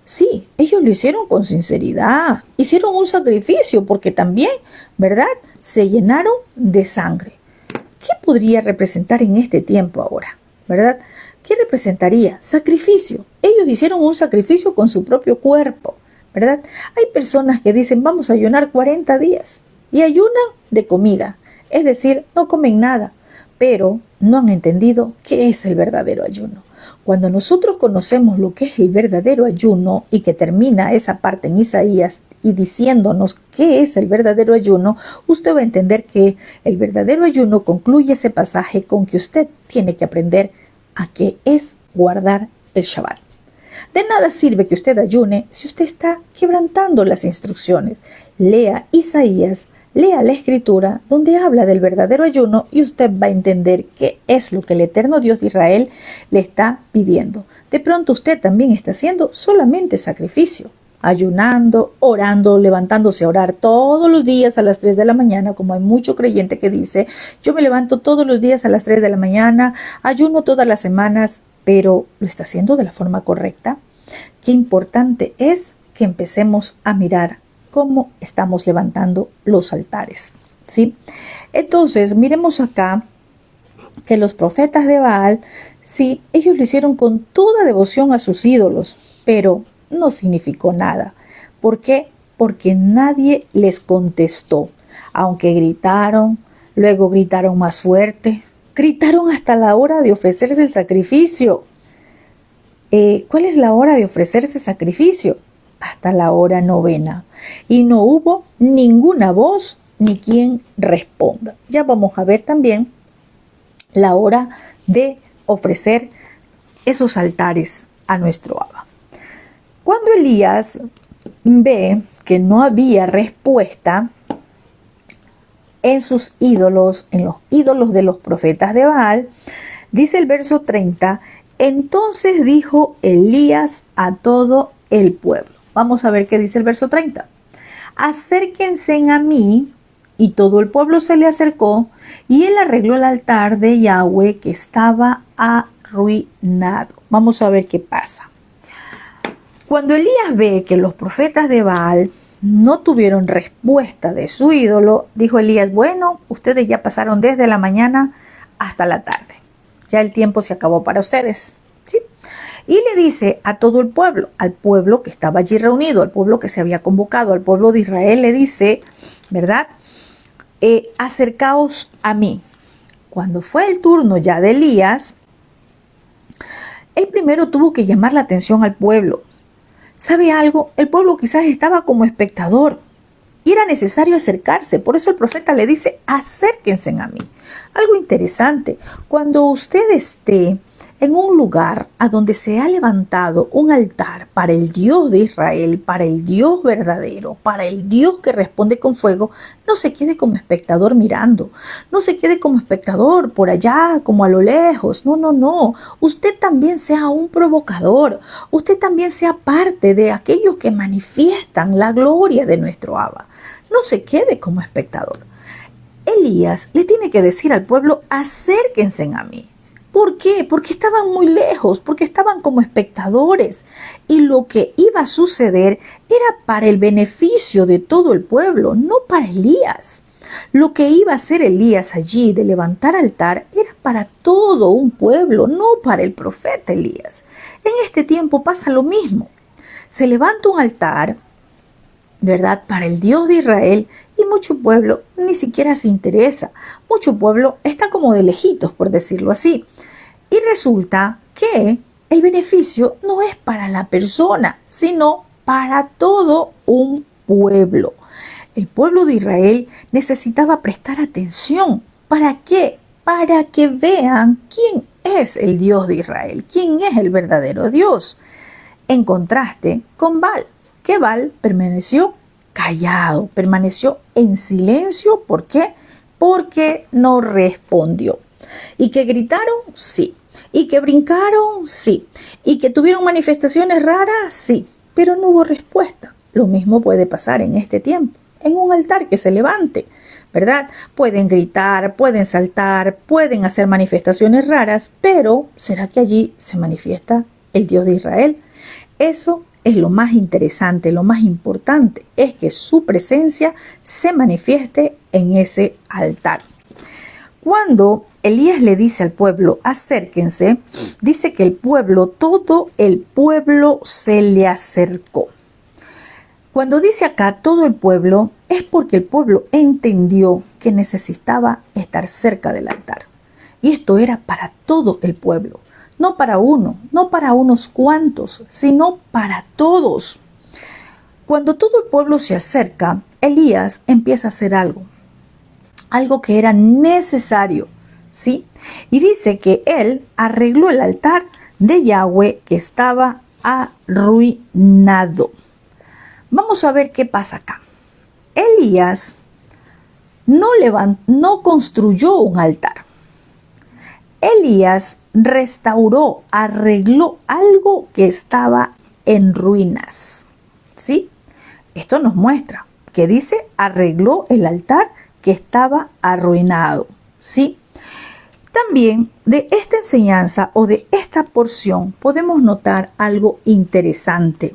S1: Sí, ellos lo hicieron con sinceridad, hicieron un sacrificio porque también, ¿verdad?, se llenaron de sangre. ¿Qué podría representar en este tiempo ahora, verdad? ¿Qué representaría? Sacrificio. Ellos hicieron un sacrificio con su propio cuerpo, ¿verdad? Hay personas que dicen, vamos a ayunar 40 días y ayunan de comida, es decir, no comen nada, pero no han entendido qué es el verdadero ayuno. Cuando nosotros conocemos lo que es el verdadero ayuno y que termina esa parte en Isaías y diciéndonos qué es el verdadero ayuno, usted va a entender que el verdadero ayuno concluye ese pasaje con que usted tiene que aprender a qué es guardar el Shabbat. De nada sirve que usted ayune si usted está quebrantando las instrucciones. Lea Isaías, lea la Escritura donde habla del verdadero ayuno y usted va a entender qué es lo que el eterno Dios de Israel le está pidiendo. De pronto usted también está haciendo solamente sacrificio, ayunando, orando, levantándose a orar todos los días a las 3 de la mañana, como hay mucho creyente que dice, yo me levanto todos los días a las 3 de la mañana, ayuno todas las semanas, pero ¿lo está haciendo de la forma correcta? Qué importante es que empecemos a mirar cómo estamos levantando los altares, ¿sí? Entonces, miremos acá que los profetas de Baal, sí, ellos lo hicieron con toda devoción a sus ídolos, pero no significó nada. ¿Por qué? Porque nadie les contestó. Aunque gritaron, luego gritaron más fuerte, gritaron hasta la hora de ofrecerse el sacrificio. ¿Cuál es la hora de ofrecerse sacrificio? Hasta la hora novena. Y no hubo ninguna voz ni quien responda. Ya vamos a ver también la hora de ofrecer esos altares a nuestro Abba. Cuando Elías ve que no había respuesta en sus ídolos, en los ídolos de los profetas de Baal, dice el verso 30, entonces dijo Elías a todo el pueblo. Vamos a ver qué dice el verso 30. Acérquense a mí, y todo el pueblo se le acercó, y él arregló el altar de Yahweh que estaba arruinado. Vamos a ver qué pasa. Cuando Elías ve que los profetas de Baal no tuvieron respuesta de su ídolo, dijo Elías, bueno, ustedes ya pasaron desde la mañana hasta la tarde. Ya el tiempo se acabó para ustedes, ¿sí? Y le dice a todo el pueblo, al pueblo que estaba allí reunido, al pueblo que se había convocado, al pueblo de Israel, le dice, ¿verdad? Acercaos a mí. Cuando fue el turno ya de Elías, él primero tuvo que llamar la atención al pueblo. ¿Sabe algo? El pueblo quizás estaba como espectador y era necesario acercarse. Por eso el profeta le dice, acérquense a mí. Algo interesante, cuando usted esté en un lugar a donde se ha levantado un altar para el Dios de Israel, para el Dios verdadero, para el Dios que responde con fuego, no se quede como espectador mirando, no se quede como espectador por allá, como a lo lejos, no. Usted también sea un provocador, usted también sea parte de aquellos que manifiestan la gloria de nuestro Abba. No se quede como espectador. Elías le tiene que decir al pueblo, acérquense a mí. ¿Por qué? Porque estaban muy lejos, porque estaban como espectadores. Y lo que iba a suceder era para el beneficio de todo el pueblo, no para Elías. Lo que iba a hacer Elías allí de levantar altar era para todo un pueblo, no para el profeta Elías. En este tiempo pasa lo mismo. Se levanta un altar, ¿verdad?, para el Dios de Israel, y mucho pueblo ni siquiera se interesa. Mucho pueblo está como de lejitos, por decirlo así. Y resulta que el beneficio no es para la persona, sino para todo un pueblo. El pueblo de Israel necesitaba prestar atención. ¿Para qué? Para que vean quién es el Dios de Israel, quién es el verdadero Dios. En contraste con Baal, que Baal permaneció callado, permaneció en silencio. ¿Por qué? Porque no respondió. ¿Y que gritaron? Sí. ¿Y que brincaron? Sí. ¿Y que tuvieron manifestaciones raras? Sí. Pero no hubo respuesta. Lo mismo puede pasar en este tiempo, en un altar que se levante, ¿verdad? Pueden gritar, pueden saltar, pueden hacer manifestaciones raras, pero ¿será que allí se manifiesta el Dios de Israel? Eso es lo más interesante, lo más importante, es que su presencia se manifieste en ese altar. Cuando Elías le dice al pueblo, acérquense, dice que el pueblo, todo el pueblo se le acercó. Cuando dice acá todo el pueblo, es porque el pueblo entendió que necesitaba estar cerca del altar. Y esto era para todo el pueblo. No para uno, no para unos cuantos, sino para todos. Cuando todo el pueblo se acerca, Elías empieza a hacer algo que era necesario, ¿sí? Y dice que él arregló el altar de Yahweh que estaba arruinado. Vamos a ver qué pasa acá. Elías no construyó un altar. Elías restauró, arregló algo que estaba en ruinas. ¿sí? Esto nos muestra que dice arregló el altar que estaba arruinado, ¿sí? También de esta enseñanza o de esta porción podemos notar algo interesante.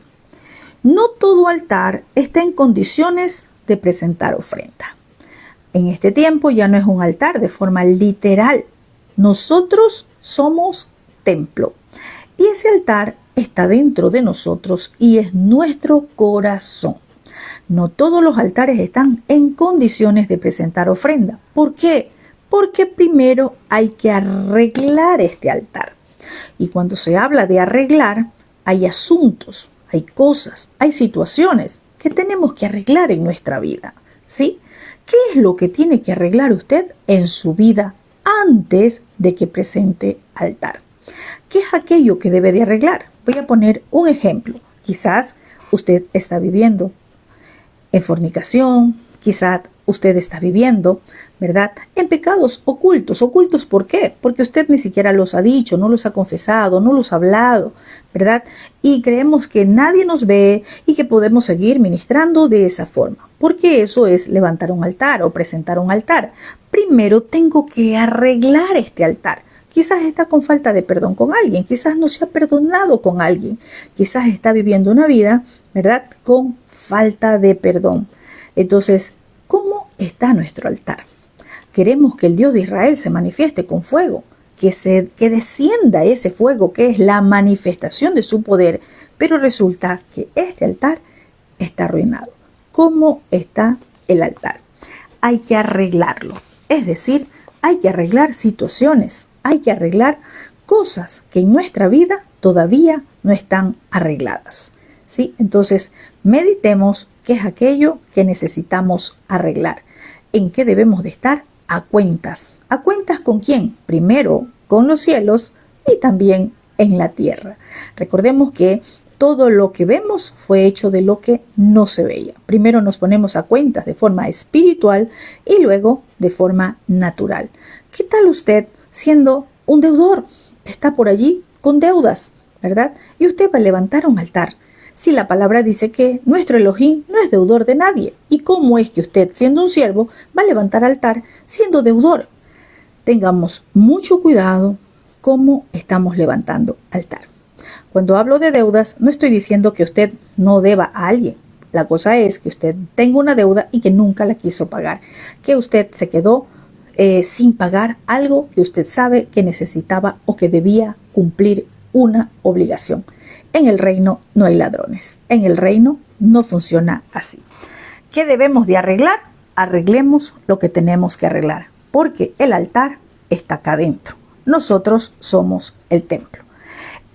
S1: No todo altar está en condiciones de presentar ofrenda. En este tiempo ya no es un altar de forma literal. Nosotros somos templo y ese altar está dentro de nosotros y es nuestro corazón. No todos los altares están en condiciones de presentar ofrenda. ¿Por qué? Porque primero hay que arreglar este altar. Y cuando se habla de arreglar, hay asuntos, hay cosas, hay situaciones que tenemos que arreglar en nuestra vida, ¿sí? ¿Qué es lo que tiene que arreglar usted en su vida antes de que presente altar? ¿Qué es aquello que debe de arreglar? Voy a poner un ejemplo. Quizás usted está viviendo en fornicación, quizás usted está viviendo, ¿verdad?, en pecados ocultos. ¿Ocultos por qué? Porque usted ni siquiera los ha dicho, no los ha confesado, no los ha hablado, ¿verdad? Y creemos que nadie nos ve y que podemos seguir ministrando de esa forma. Porque eso es levantar un altar o presentar un altar. Primero tengo que arreglar este altar. Quizás está con falta de perdón con alguien, quizás no se ha perdonado con alguien, quizás está viviendo una vida, ¿verdad?, con falta de perdón. Entonces, ¿cómo está nuestro altar? Queremos que el Dios de Israel se manifieste con fuego, que descienda ese fuego que es la manifestación de su poder, pero resulta que este altar está arruinado. ¿Cómo está el altar? Hay que arreglarlo, es decir, hay que arreglar situaciones, hay que arreglar cosas que en nuestra vida todavía no están arregladas, ¿sí? Entonces, meditemos qué es aquello que necesitamos arreglar, en qué debemos de estar a cuentas. ¿A cuentas con quién? Primero con los cielos y también en la tierra. Recordemos que todo lo que vemos fue hecho de lo que no se veía. Primero nos ponemos a cuentas de forma espiritual y luego de forma natural. ¿Qué tal usted siendo un deudor? Está por allí con deudas, ¿verdad? Y usted va a levantar un altar. Si la palabra dice que nuestro Elohim no es deudor de nadie. ¿Y cómo es que usted, siendo un siervo, va a levantar altar siendo deudor? Tengamos mucho cuidado cómo estamos levantando altar. Cuando hablo de deudas, no estoy diciendo que usted no deba a alguien. La cosa es que usted tenga una deuda y que nunca la quiso pagar. Que usted se quedó sin pagar algo que usted sabe que necesitaba o que debía cumplir una obligación. En el reino no hay ladrones. En el reino no funciona así. ¿Qué debemos de arreglar? Arreglemos lo que tenemos que arreglar, porque el altar está acá adentro. Nosotros somos el templo.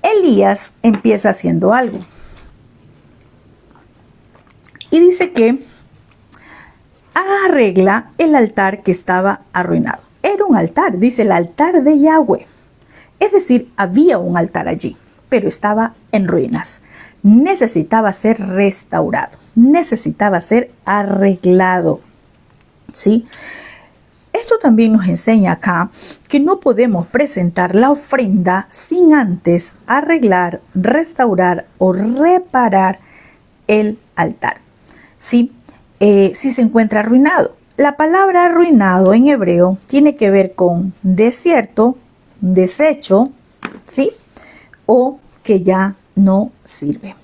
S1: Elías empieza haciendo algo. Y dice que arregla el altar que estaba arruinado. Era un altar, dice el altar de Yahweh. Es decir, había un altar allí, pero estaba en ruinas. Necesitaba ser restaurado, necesitaba ser arreglado, ¿sí? Esto también nos enseña acá que no podemos presentar la ofrenda sin antes arreglar, restaurar o reparar el altar, ¿sí? Si se encuentra arruinado. La palabra arruinado en hebreo tiene que ver con desierto, desecho, ¿sí?, o que ya no sirve.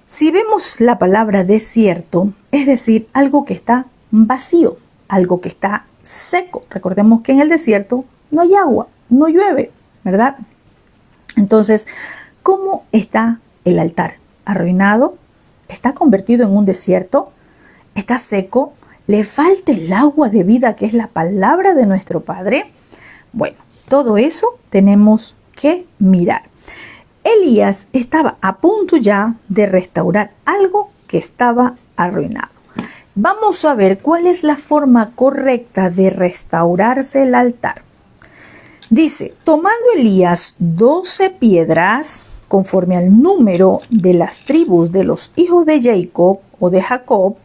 S1: Si vemos la palabra desierto, es decir, algo que está vacío, algo que está seco. Recordemos que en el desierto no hay agua, no llueve, ¿verdad? Entonces, ¿cómo está el altar? ¿Arruinado? ¿Está convertido en un desierto? ¿Está seco? ¿Le falta el agua de vida que es la palabra de nuestro Padre? Bueno, todo eso tenemos que mirar. Elías estaba a punto ya de restaurar algo que estaba arruinado. Vamos a ver cuál es la forma correcta de restaurarse el altar. Dice, tomando Elías 12 piedras, conforme al número de las tribus de los hijos de Jacob o de Jacob,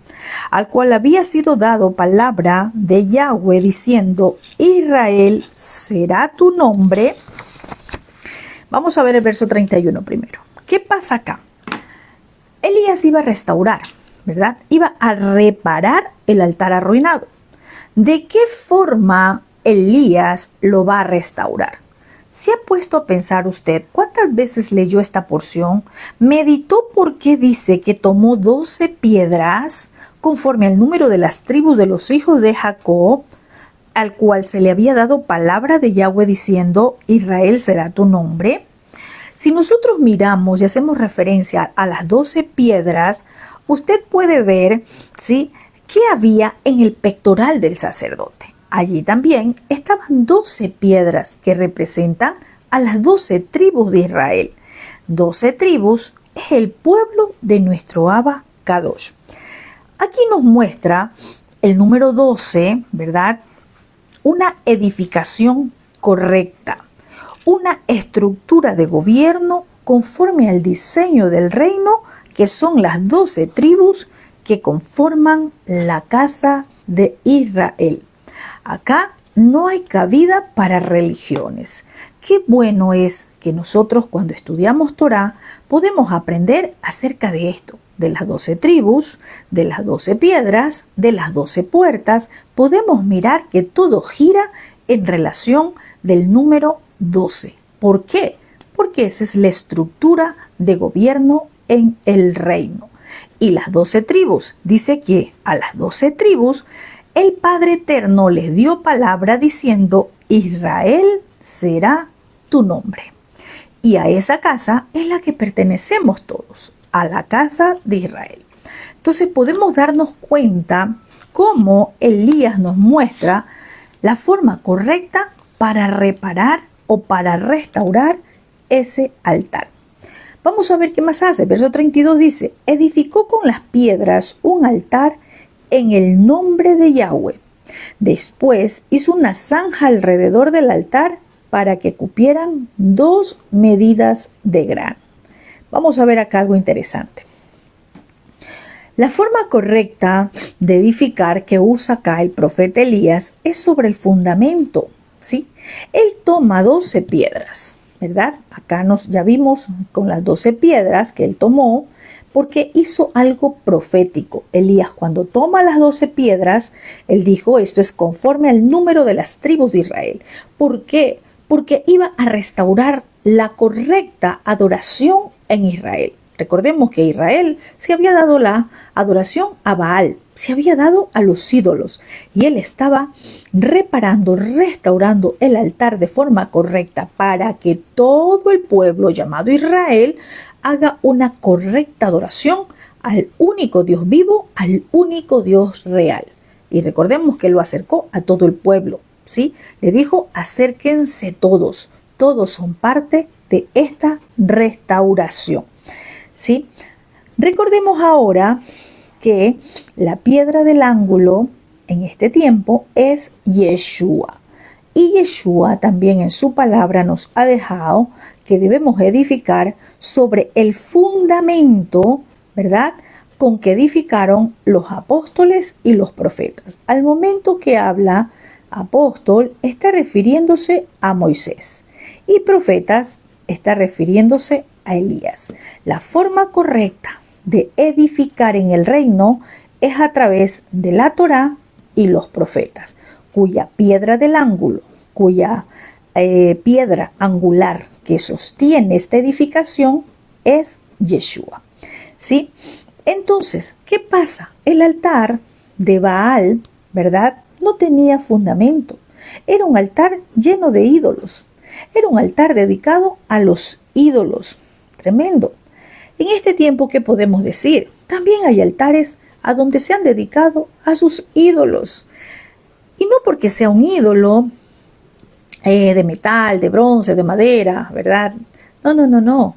S1: al cual había sido dado palabra de Yahweh diciendo, Israel será tu nombre. Vamos a ver el verso 31 primero. ¿Qué pasa acá? Elías iba a restaurar, ¿verdad? Iba a reparar el altar arruinado. ¿De qué forma Elías lo va a restaurar? ¿Se ha puesto a pensar usted cuántas veces leyó esta porción? ¿Meditó por qué dice que tomó 12 piedras conforme al número de las tribus de los hijos de Jacob, al cual se le había dado palabra de Yahweh diciendo, Israel será tu nombre? Si nosotros miramos y hacemos referencia a las 12 piedras, usted puede ver, ¿sí?, qué había en el pectoral del sacerdote. Allí también estaban 12 piedras que representan a las 12 tribus de Israel. 12 tribus es el pueblo de nuestro Abba Kadosh. Aquí nos muestra el número 12, ¿verdad? Una edificación correcta, una estructura de gobierno conforme al diseño del reino, que son las 12 tribus que conforman la casa de Israel. Acá no hay cabida para religiones. Qué bueno es que nosotros cuando estudiamos Torá podemos aprender acerca de esto, de las 12 tribus, de las 12 piedras, de las 12 puertas. Podemos mirar que todo gira en relación del número 12. ¿Por qué? Porque esa es la estructura de gobierno en el reino. Y las 12 tribus, dice que a las 12 tribus el Padre Eterno les dio palabra diciendo, Israel será tu nombre. Y a esa casa es la que pertenecemos todos, a la casa de Israel. Entonces podemos darnos cuenta cómo Elías nos muestra la forma correcta para reparar o para restaurar ese altar. Vamos a ver qué más hace. Verso 32 dice, edificó con las piedras un altar en el nombre de Yahweh. Después hizo una zanja alrededor del altar para que cupieran 2 medidas de grano. Vamos a ver acá algo interesante. La forma correcta de edificar que usa acá el profeta Elías es sobre el fundamento, ¿sí? Él toma 12 piedras, ¿verdad? Acá ya vimos con las 12 piedras que él tomó, porque hizo algo profético. Elías, cuando toma las 12 piedras, él dijo, esto es conforme al número de las tribus de Israel. ¿Por qué? Porque iba a restaurar la correcta adoración en Israel. Recordemos que Israel se había dado la adoración a Baal, se había dado a los ídolos, y él estaba reparando, restaurando el altar de forma correcta para que todo el pueblo llamado Israel haga una correcta adoración al único Dios vivo, al único Dios real. Y recordemos que lo acercó a todo el pueblo, ¿sí? Le dijo, acérquense todos, todos son parte de esta restauración, ¿sí? Recordemos ahora que la piedra del ángulo en este tiempo es Yeshua. Y Yeshua también en su palabra nos ha dejado que debemos edificar sobre el fundamento, ¿verdad?, con que edificaron los apóstoles y los profetas. Al momento que habla apóstol, está refiriéndose a Moisés, y profetas está refiriéndose a Elías. La forma correcta de edificar en el reino es a través de la Torá y los profetas, cuya piedra del ángulo, cuya piedra angular que sostiene esta edificación es Yeshua, ¿sí? Entonces, ¿qué pasa? El altar de Baal, ¿verdad?, no tenía fundamento. Era un altar lleno de ídolos. Era un altar dedicado a los ídolos. Tremendo. En este tiempo, ¿qué podemos decir? También hay altares a donde se han dedicado a sus ídolos. Y no porque sea un ídolo de metal, de bronce, de madera, ¿verdad? No.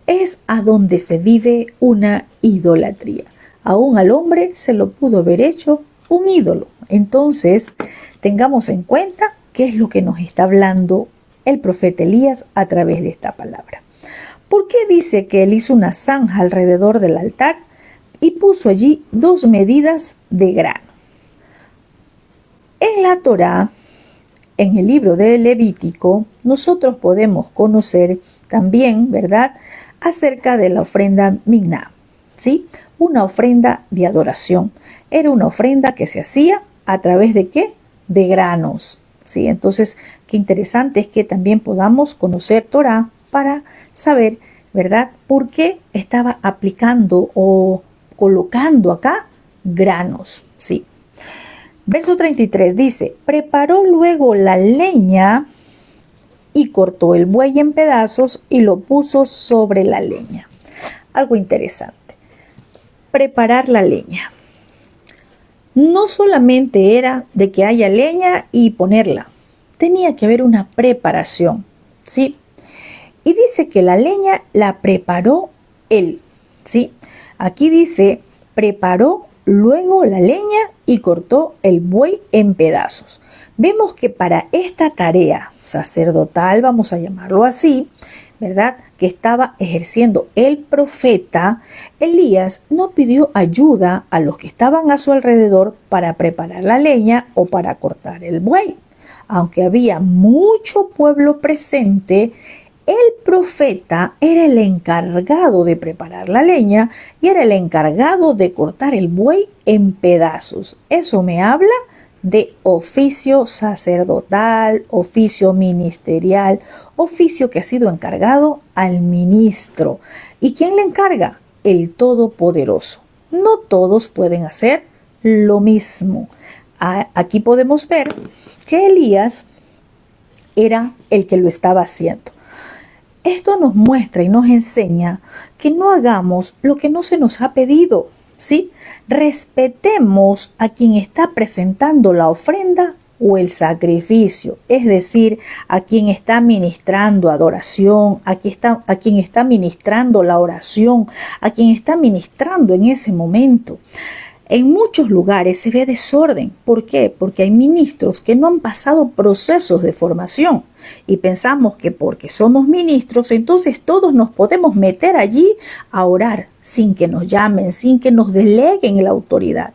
S1: Es a donde se vive una idolatría. Aún al hombre se lo pudo haber hecho un ídolo. Entonces, tengamos en cuenta qué es lo que nos está hablando el profeta Elías a través de esta palabra. ¿Por qué dice que él hizo una zanja alrededor del altar y puso allí 2 medidas de grano? En la Torá, en el libro de Levítico, nosotros podemos conocer también, ¿verdad?, acerca de la ofrenda Migná, ¿sí? Una ofrenda de adoración. Era una ofrenda que se hacía a través de ¿qué? De granos, ¿sí? Entonces, qué interesante es que también podamos conocer Torá para saber, ¿verdad?, por qué estaba aplicando o colocando acá granos, ¿sí? Verso 33 dice, preparó luego la leña y cortó el buey en pedazos y lo puso sobre la leña. Algo interesante. Preparar la leña. No solamente era de que haya leña y ponerla. Tenía que haber una preparación, ¿sí? Y dice que la leña la preparó él, ¿sí? Aquí dice, preparó luego la leña y cortó el buey en pedazos. Vemos que para esta tarea sacerdotal, vamos a llamarlo así, ¿verdad?, que estaba ejerciendo el profeta, Elías no pidió ayuda a los que estaban a su alrededor para preparar la leña o para cortar el buey. Aunque había mucho pueblo presente, el profeta era el encargado de preparar la leña y era el encargado de cortar el buey en pedazos. Eso me habla de oficio sacerdotal, oficio ministerial, oficio que ha sido encargado al ministro. ¿Y quién le encarga? El Todopoderoso. No todos pueden hacer lo mismo. Aquí podemos ver que Elías era el que lo estaba haciendo. Esto nos muestra y nos enseña que no hagamos lo que no se nos ha pedido, ¿sí? Respetemos a quien está presentando la ofrenda o el sacrificio, es decir, a quien está ministrando adoración, a quien está ministrando la oración, a quien está ministrando en ese momento. En muchos lugares se ve desorden. ¿Por qué? Porque hay ministros que no han pasado procesos de formación y pensamos que porque somos ministros, entonces todos nos podemos meter allí a orar sin que nos llamen, sin que nos deleguen la autoridad.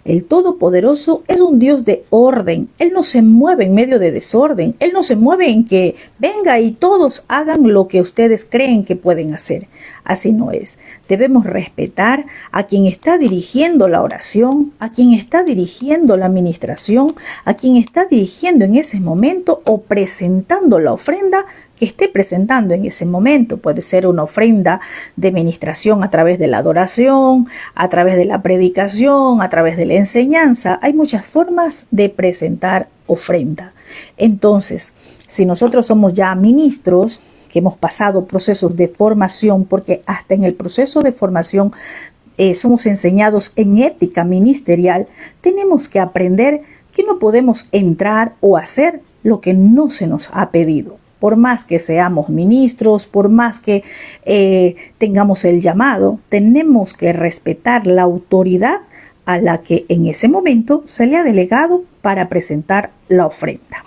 S1: El Todopoderoso es un Dios de orden. Él no se mueve en medio de desorden. Él no se mueve en que venga y todos hagan lo que ustedes creen que pueden hacer. Así no es. Debemos respetar a quien está dirigiendo la oración, a quien está dirigiendo la administración, a quien está dirigiendo en ese momento o presentando la ofrenda que esté presentando en ese momento. Puede ser una ofrenda de ministración a través de la adoración, a través de la predicación, a través de la enseñanza. Hay muchas formas de presentar ofrenda. Entonces, si nosotros somos ya ministros, que hemos pasado procesos de formación, porque hasta en el proceso de formación somos enseñados en ética ministerial, tenemos que aprender que no podemos entrar o hacer lo que no se nos ha pedido. Por más que seamos ministros, por más que tengamos el llamado, tenemos que respetar la autoridad a la que en ese momento se le ha delegado para presentar la ofrenda.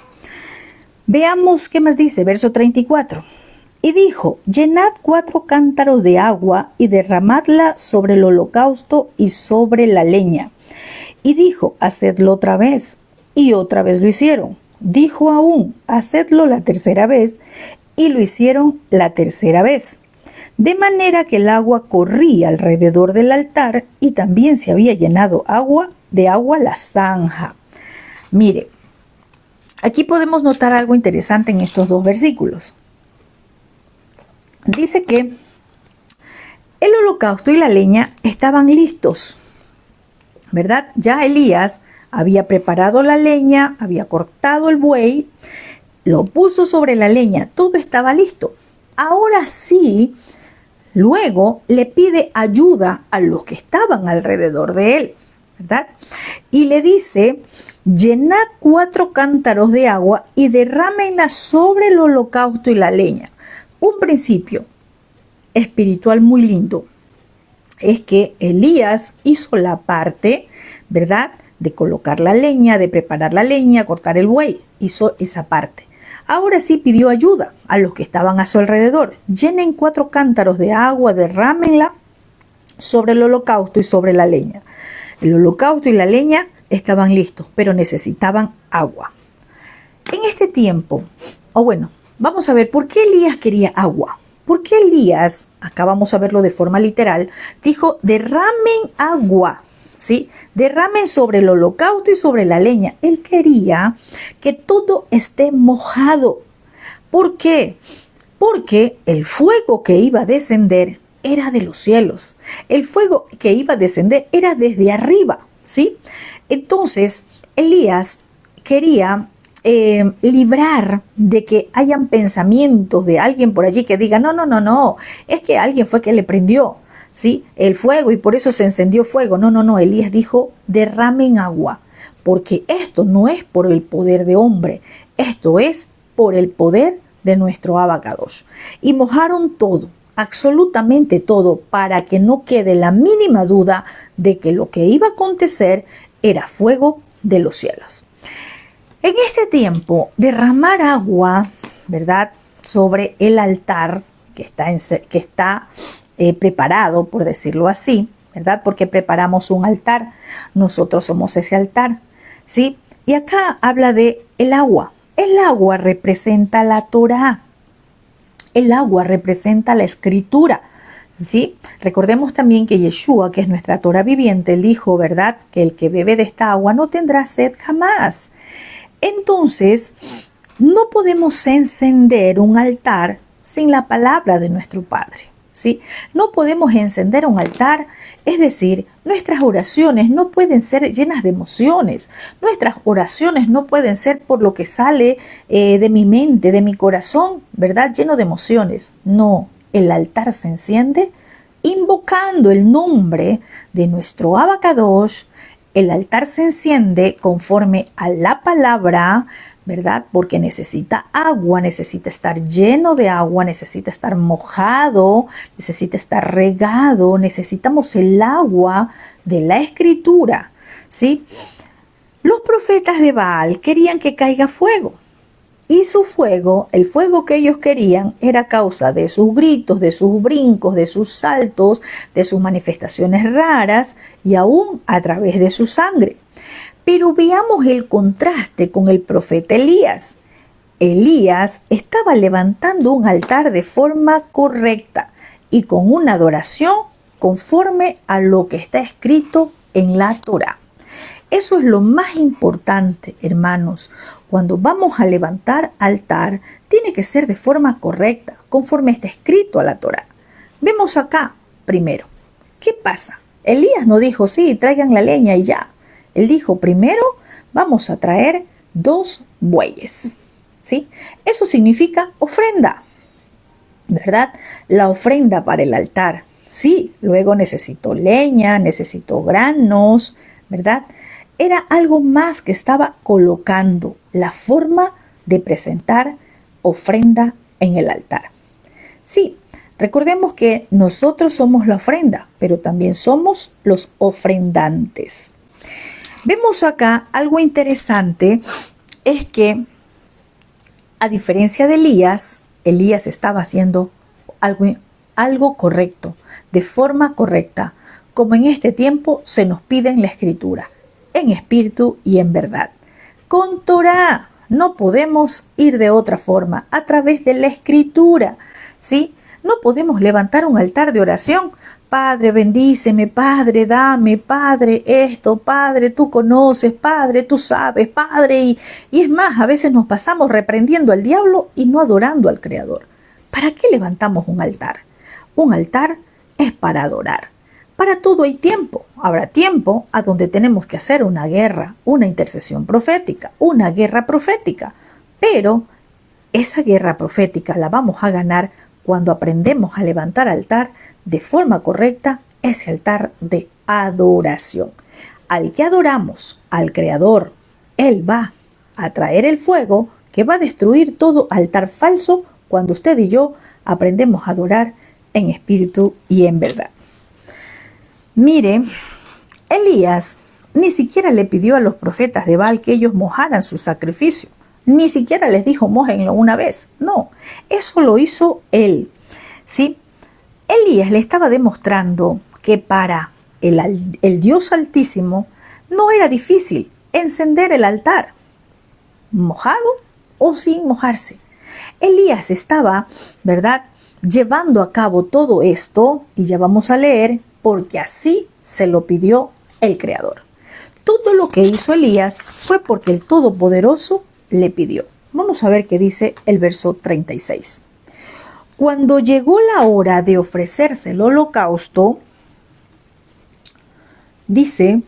S1: Veamos qué más dice, verso 34. Y dijo, llenad 4 cántaros de agua y derramadla sobre el holocausto y sobre la leña. Y dijo, hacedlo otra vez. Y otra vez lo hicieron. Dijo aún, hacedlo la tercera vez, y lo hicieron la tercera vez. De manera que el agua corría alrededor del altar y también se había llenado de agua la zanja. Mire, aquí podemos notar algo interesante en estos 2 versículos. Dice que el holocausto y la leña estaban listos, ¿verdad? Ya Elías había preparado la leña, había cortado el buey, lo puso sobre la leña, todo estaba listo. Ahora sí, luego le pide ayuda a los que estaban alrededor de él, ¿verdad? Y le dice, llenad 4 cántaros de agua y derrámenla sobre el holocausto y la leña. Un principio espiritual muy lindo es que Elías hizo la parte, ¿verdad?, de colocar la leña, de preparar la leña, cortar el buey. Hizo esa parte. Ahora sí pidió ayuda a los que estaban a su alrededor. Llenen 4 cántaros de agua, derrámenla sobre el holocausto y sobre la leña. El holocausto y la leña estaban listos, pero necesitaban agua. En este tiempo, vamos a ver, ¿por qué Elías quería agua? ¿Por qué Elías, acá vamos a verlo de forma literal, dijo derramen agua? ¿Sí? Derramen sobre el holocausto y sobre la leña. Él quería que todo esté mojado. ¿Por qué? Porque el fuego que iba a descender era de los cielos. El fuego que iba a descender era desde arriba, ¿sí? Entonces, Elías quería librar de que hayan pensamientos de alguien por allí que diga, no, es que alguien fue que le prendió, ¿sí? El fuego y por eso se encendió fuego. No, Elías dijo, derramen agua, porque esto no es por el poder de hombre, esto es por el poder de nuestro Abacadosh. Y mojaron todo, absolutamente todo, para que no quede la mínima duda de que lo que iba a acontecer era fuego de los cielos. En este tiempo, derramar agua, ¿verdad?, sobre el altar que está preparado, por decirlo así, ¿verdad? Porque preparamos un altar, nosotros somos ese altar, ¿sí? Y acá habla de el agua. El agua representa la Torá. El agua representa la escritura, ¿sí? Recordemos también que Yeshua, que es nuestra Torá viviente, él dijo, ¿verdad?, que el que bebe de esta agua no tendrá sed jamás. Entonces, no podemos encender un altar sin la palabra de nuestro Padre, ¿sí? No podemos encender un altar, es decir, nuestras oraciones no pueden ser llenas de emociones, nuestras oraciones no pueden ser por lo que sale de mi mente, de mi corazón, ¿verdad?, lleno de emociones. No, el altar se enciende invocando el nombre de nuestro Abacadosh. El altar se enciende conforme a la palabra, ¿verdad? Porque necesita agua, necesita estar lleno de agua, necesita estar mojado, necesita estar regado, necesitamos el agua de la escritura, ¿sí? Los profetas de Baal querían que caiga fuego. Y su fuego, el fuego que ellos querían, era causa de sus gritos, de sus brincos, de sus saltos, de sus manifestaciones raras y aún a través de su sangre. Pero veamos el contraste con el profeta Elías. Elías estaba levantando un altar de forma correcta y con una adoración conforme a lo que está escrito en la Torá. Eso es lo más importante, hermanos. Cuando vamos a levantar altar, tiene que ser de forma correcta, conforme está escrito a la Torá. Vemos acá, primero, ¿qué pasa? Elías no dijo, sí, traigan la leña y ya. Él dijo, primero vamos a traer 2 bueyes, ¿sí? Eso significa ofrenda, ¿verdad? La ofrenda para el altar. Sí, luego necesito leña, necesito granos, ¿verdad? Era algo más que estaba colocando, la forma de presentar ofrenda en el altar. Sí, recordemos que nosotros somos la ofrenda, pero también somos los ofrendantes. Vemos acá algo interesante, es que a diferencia de Elías, Elías estaba haciendo algo correcto, de forma correcta, como en este tiempo se nos pide en la Escritura, en espíritu y en verdad. Con Torá no podemos ir de otra forma, a través de la Escritura, ¿sí? No podemos levantar un altar de oración. Padre, bendíceme, Padre, dame, Padre, esto, Padre, tú conoces, Padre, tú sabes, Padre. Y es más, a veces nos pasamos reprendiendo al diablo y no adorando al Creador. ¿Para qué levantamos un altar? Un altar es para adorar. Para todo hay tiempo. Habrá tiempo a donde tenemos que hacer una guerra, una intercesión profética, una guerra profética. Pero esa guerra profética la vamos a ganar cuando aprendemos a levantar altar de forma correcta, ese altar de adoración. Al que adoramos, al Creador, Él va a traer el fuego que va a destruir todo altar falso cuando usted y yo aprendemos a adorar en espíritu y en verdad. Mire, Elías ni siquiera le pidió a los profetas de Baal que ellos mojaran su sacrificio. Ni siquiera les dijo, mójenlo una vez. No, eso lo hizo él, ¿sí? Elías le estaba demostrando que para el Dios Altísimo no era difícil encender el altar, mojado o sin mojarse. Elías estaba, ¿verdad?, llevando a cabo todo esto, y ya vamos a leer, porque así se lo pidió el Creador. Todo lo que hizo Elías fue porque el Todopoderoso le pidió. Vamos a ver qué dice el verso 36. Cuando llegó la hora de ofrecerse el holocausto, dice,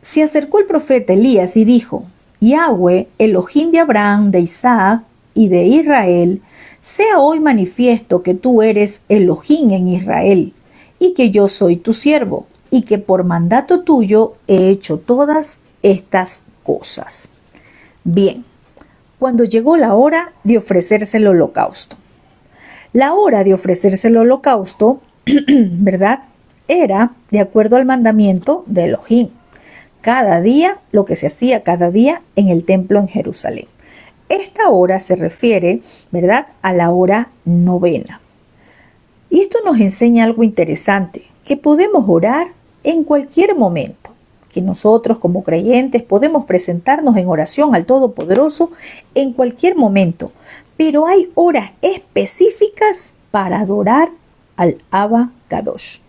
S1: se acercó el profeta Elías y dijo, Yahweh, Elohim de Abraham, de Isaac y de Israel, sea hoy manifiesto que tú eres Elohim en Israel, y que yo soy tu siervo, y que por mandato tuyo he hecho todas estas cosas. Bien, cuando llegó la hora de ofrecerse el holocausto. La hora de ofrecerse el holocausto, ¿verdad?, era de acuerdo al mandamiento de Elohim. Cada día, lo que se hacía cada día en el templo en Jerusalén. Esta hora se refiere, ¿verdad?, a la hora novena. Y esto nos enseña algo interesante, que podemos orar en cualquier momento, que nosotros como creyentes podemos presentarnos en oración al Todopoderoso en cualquier momento, pero hay horas específicas para adorar al Abba Kadosh.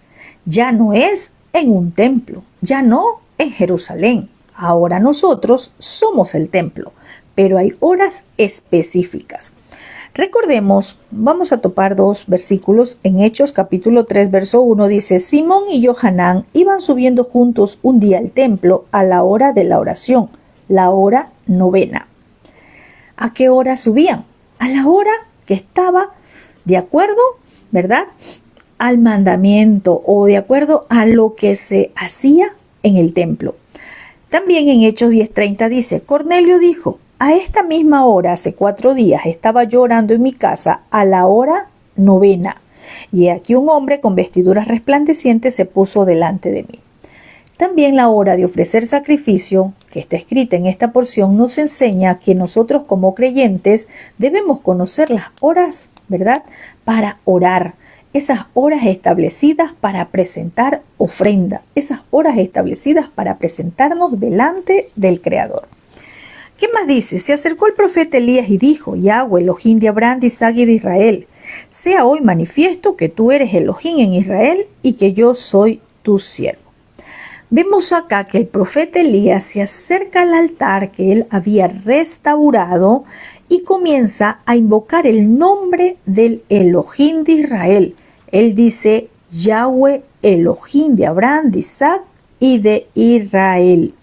S1: Ya no es en un templo, ya no en Jerusalén. Ahora nosotros somos el templo, pero hay horas específicas. Recordemos, vamos a topar dos versículos. En Hechos capítulo 3, verso 1 dice, Simón y Johanán iban subiendo juntos un día al templo a la hora de la oración, la hora novena. ¿A qué hora subían? A la hora que estaba de acuerdo, ¿verdad?, al mandamiento o de acuerdo a lo que se hacía en el templo. También en Hechos 10:30 dice, Cornelio dijo, a esta misma hora, hace 4 días, estaba yo orando en mi casa a la hora novena, y aquí un hombre con vestiduras resplandecientes se puso delante de mí. También la hora de ofrecer sacrificio, que está escrita en esta porción, nos enseña que nosotros como creyentes debemos conocer las horas, ¿verdad?, para orar. Esas horas establecidas para presentar ofrenda, esas horas establecidas para presentarnos delante del Creador. ¿Qué más dice? Se acercó el profeta Elías y dijo, Yahweh, Elohim de Abraham, de Isaac y de Israel, sea hoy manifiesto que tú eres Elohim en Israel y que yo soy tu siervo. Vemos acá que el profeta Elías se acerca al altar que él había restaurado y comienza a invocar el nombre del Elohim de Israel. Él dice, Yahweh, Elohim de Abraham, de Isaac y de Israel.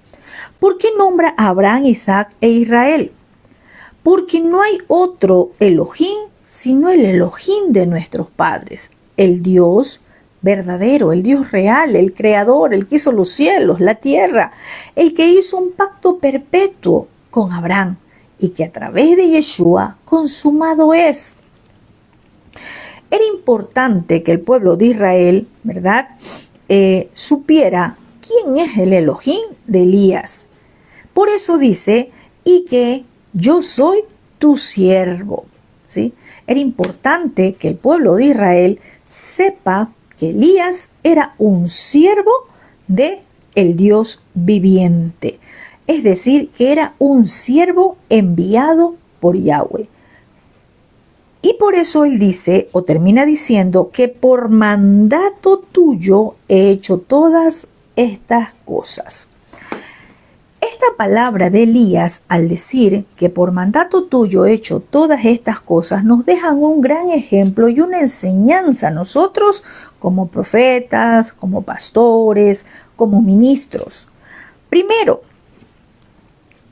S1: ¿Por qué nombra a Abraham, Isaac e Israel? Porque no hay otro Elohim sino el Elohim de nuestros padres, el Dios verdadero, el Dios real, el Creador, el que hizo los cielos, la tierra, el que hizo un pacto perpetuo con Abraham y que a través de Yeshua consumado es. Era importante que el pueblo de Israel, ¿verdad?, supiera quién es el Elohim de Elías. Por eso dice, y que yo soy tu siervo, ¿sí? Era importante que el pueblo de Israel sepa que Elías era un siervo de el Dios viviente. Es decir, que era un siervo enviado por Yahweh. Y por eso él dice, o termina diciendo, que por mandato tuyo he hecho todas estas cosas. Esta palabra de Elías, al decir que por mandato tuyo he hecho todas estas cosas, nos dejan un gran ejemplo y una enseñanza a nosotros como profetas, como pastores, como ministros. Primero,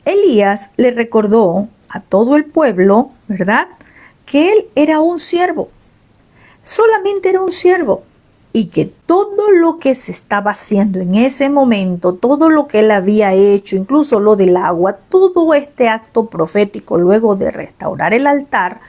S1: Elías le recordó a todo el pueblo, ¿verdad?, que él era un siervo, solamente era un siervo, y que todo lo que se estaba haciendo en ese momento, todo lo que él había hecho, incluso lo del agua, todo este acto profético luego de restaurar el altar,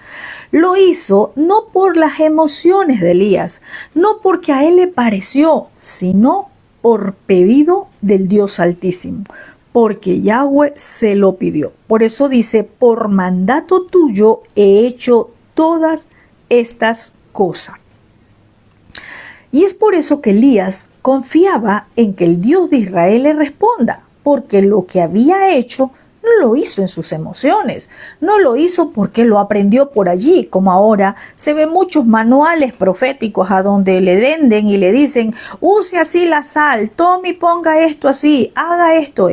S1: lo hizo no por las emociones de Elías, no porque a él le pareció, sino por pedido del Dios Altísimo, porque Yahweh se lo pidió. Por eso dice, por mandato tuyo he hecho todas estas cosas. Y es por eso que Elías confiaba en que el Dios de Israel le responda, porque lo que había hecho No lo hizo en sus emociones, no lo hizo porque lo aprendió por allí, como ahora se ven muchos manuales proféticos a donde le venden y le dicen, use así la sal, tome y ponga esto así, haga esto.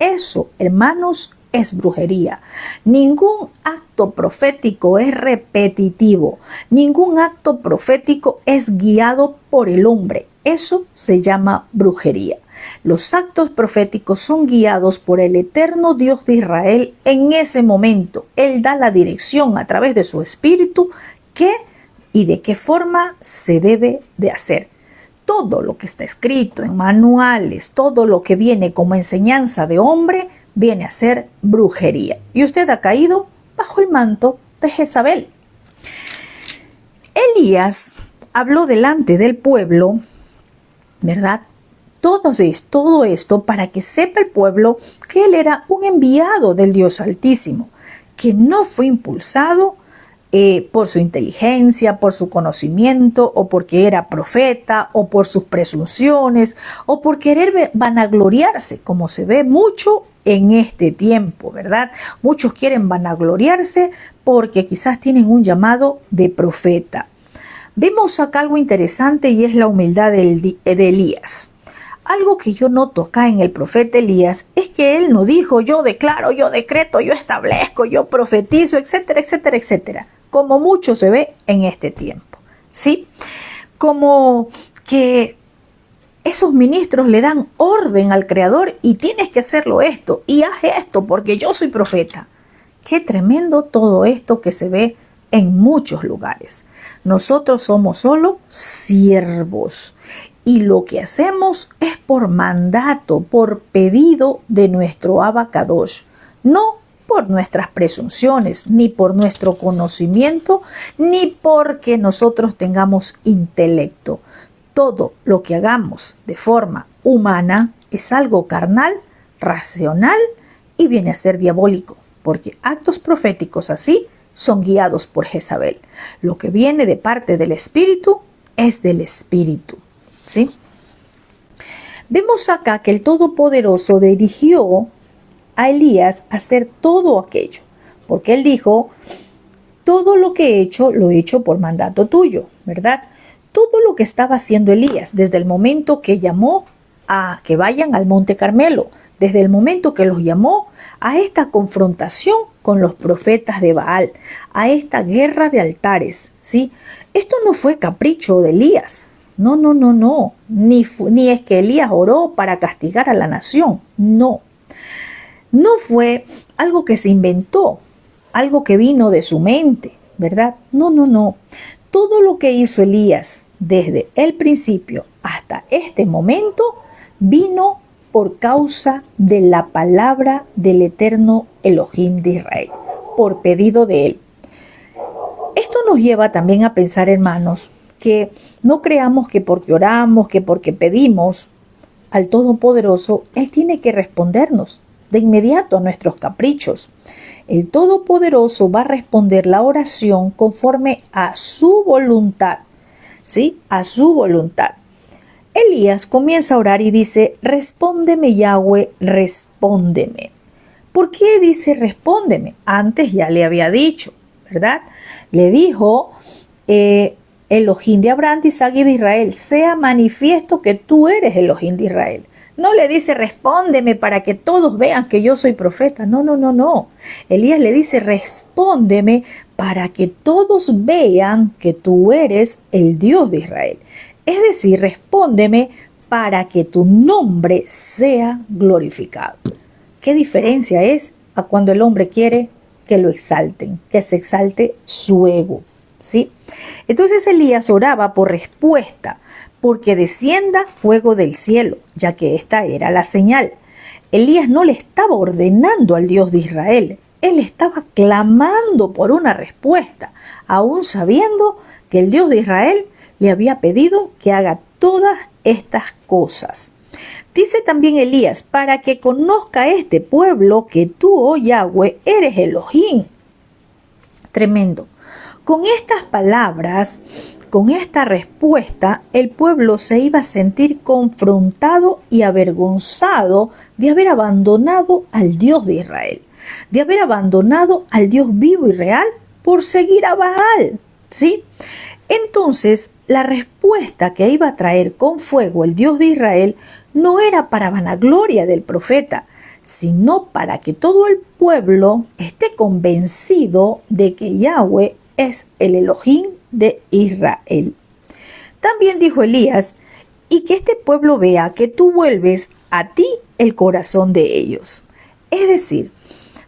S1: Eso, hermanos, es brujería. Ningún acto profético es repetitivo, ningún acto profético es guiado por el hombre. Eso se llama brujería. Los actos proféticos son guiados por el eterno Dios de Israel en ese momento. Él da la dirección a través de su espíritu qué y de qué forma se debe de hacer. Todo lo que está escrito en manuales, todo lo que viene como enseñanza de hombre, viene a ser brujería. Y usted ha caído bajo el manto de Jezabel. Elías habló delante del pueblo, ¿verdad? Todo esto para que sepa el pueblo que él era un enviado del Dios Altísimo, que no fue impulsado por su inteligencia, por su conocimiento, o porque era profeta, o por sus presunciones, o por querer vanagloriarse, como se ve mucho en este tiempo, ¿verdad? Muchos quieren vanagloriarse porque quizás tienen un llamado de profeta. Vemos acá algo interesante y es la humildad de Elías. Algo que yo noto acá en el profeta Elías es que él no dijo yo declaro, yo decreto, yo establezco, yo profetizo, etcétera, etcétera, etcétera, como mucho se ve en este tiempo, ¿sí? Como que esos ministros le dan orden al Creador y tienes que hacerlo esto y haz esto porque yo soy profeta. Qué tremendo todo esto que se ve en muchos lugares. Nosotros somos solo siervos y lo que hacemos es por mandato, por pedido de nuestro Abacadosh, no por nuestras presunciones, ni por nuestro conocimiento, ni porque nosotros tengamos intelecto. Todo lo que hagamos de forma humana es algo carnal, racional y viene a ser diabólico, porque actos proféticos así son guiados por Jezabel. Lo que viene de parte del Espíritu es del Espíritu, ¿sí? Vemos acá que el Todopoderoso dirigió a Elías a hacer todo aquello, porque él dijo, todo lo que he hecho, lo he hecho por mandato tuyo, ¿verdad? Todo lo que estaba haciendo Elías, desde el momento que llamó a que vayan al Monte Carmelo, desde el momento que los llamó a esta confrontación con los profetas de Baal, a esta guerra de altares, ¿sí? Esto no fue capricho de Elías, no, ni es que Elías oró para castigar a la nación, no fue algo que se inventó, algo que vino de su mente, ¿verdad? No, todo lo que hizo Elías desde el principio hasta este momento vino por causa de la palabra del eterno Elohim de Israel, por pedido de él. Esto nos lleva también a pensar, hermanos, que no creamos que porque oramos, que porque pedimos al Todopoderoso, Él tiene que respondernos de inmediato a nuestros caprichos. El Todopoderoso va a responder la oración conforme a su voluntad, ¿sí? A su voluntad. Elías comienza a orar y dice, respóndeme Yahweh, respóndeme. ¿Por qué dice respóndeme? Antes ya le había dicho, ¿verdad? Le dijo, Elohim de Abraham, de Isaac y de Israel, sea manifiesto que tú eres Elohim de Israel. No le dice respóndeme para que todos vean que yo soy profeta. No. Elías le dice respóndeme para que todos vean que tú eres el Dios de Israel. Es decir, respóndeme para que tu nombre sea glorificado. ¿Qué diferencia es a cuando el hombre quiere que lo exalten, que se exalte su ego? ¿Sí? Entonces Elías oraba por respuesta, porque descienda fuego del cielo, ya que esta era la señal. Elías no le estaba ordenando al Dios de Israel, él estaba clamando por una respuesta, aún sabiendo que el Dios de Israel le había pedido que haga todas estas cosas. Dice también Elías, para que conozca este pueblo que tú, oh Yahweh, eres Elohim. Tremendo. Con estas palabras, con esta respuesta, el pueblo se iba a sentir confrontado y avergonzado de haber abandonado al Dios de Israel. de haber abandonado al Dios vivo y real por seguir a Baal, ¿sí? Entonces, la respuesta que iba a traer con fuego el Dios de Israel no era para vanagloria del profeta, sino para que todo el pueblo esté convencido de que Yahweh es el Elohim de Israel. También dijo Elías, y que este pueblo vea que tú vuelves a ti el corazón de ellos. Es decir,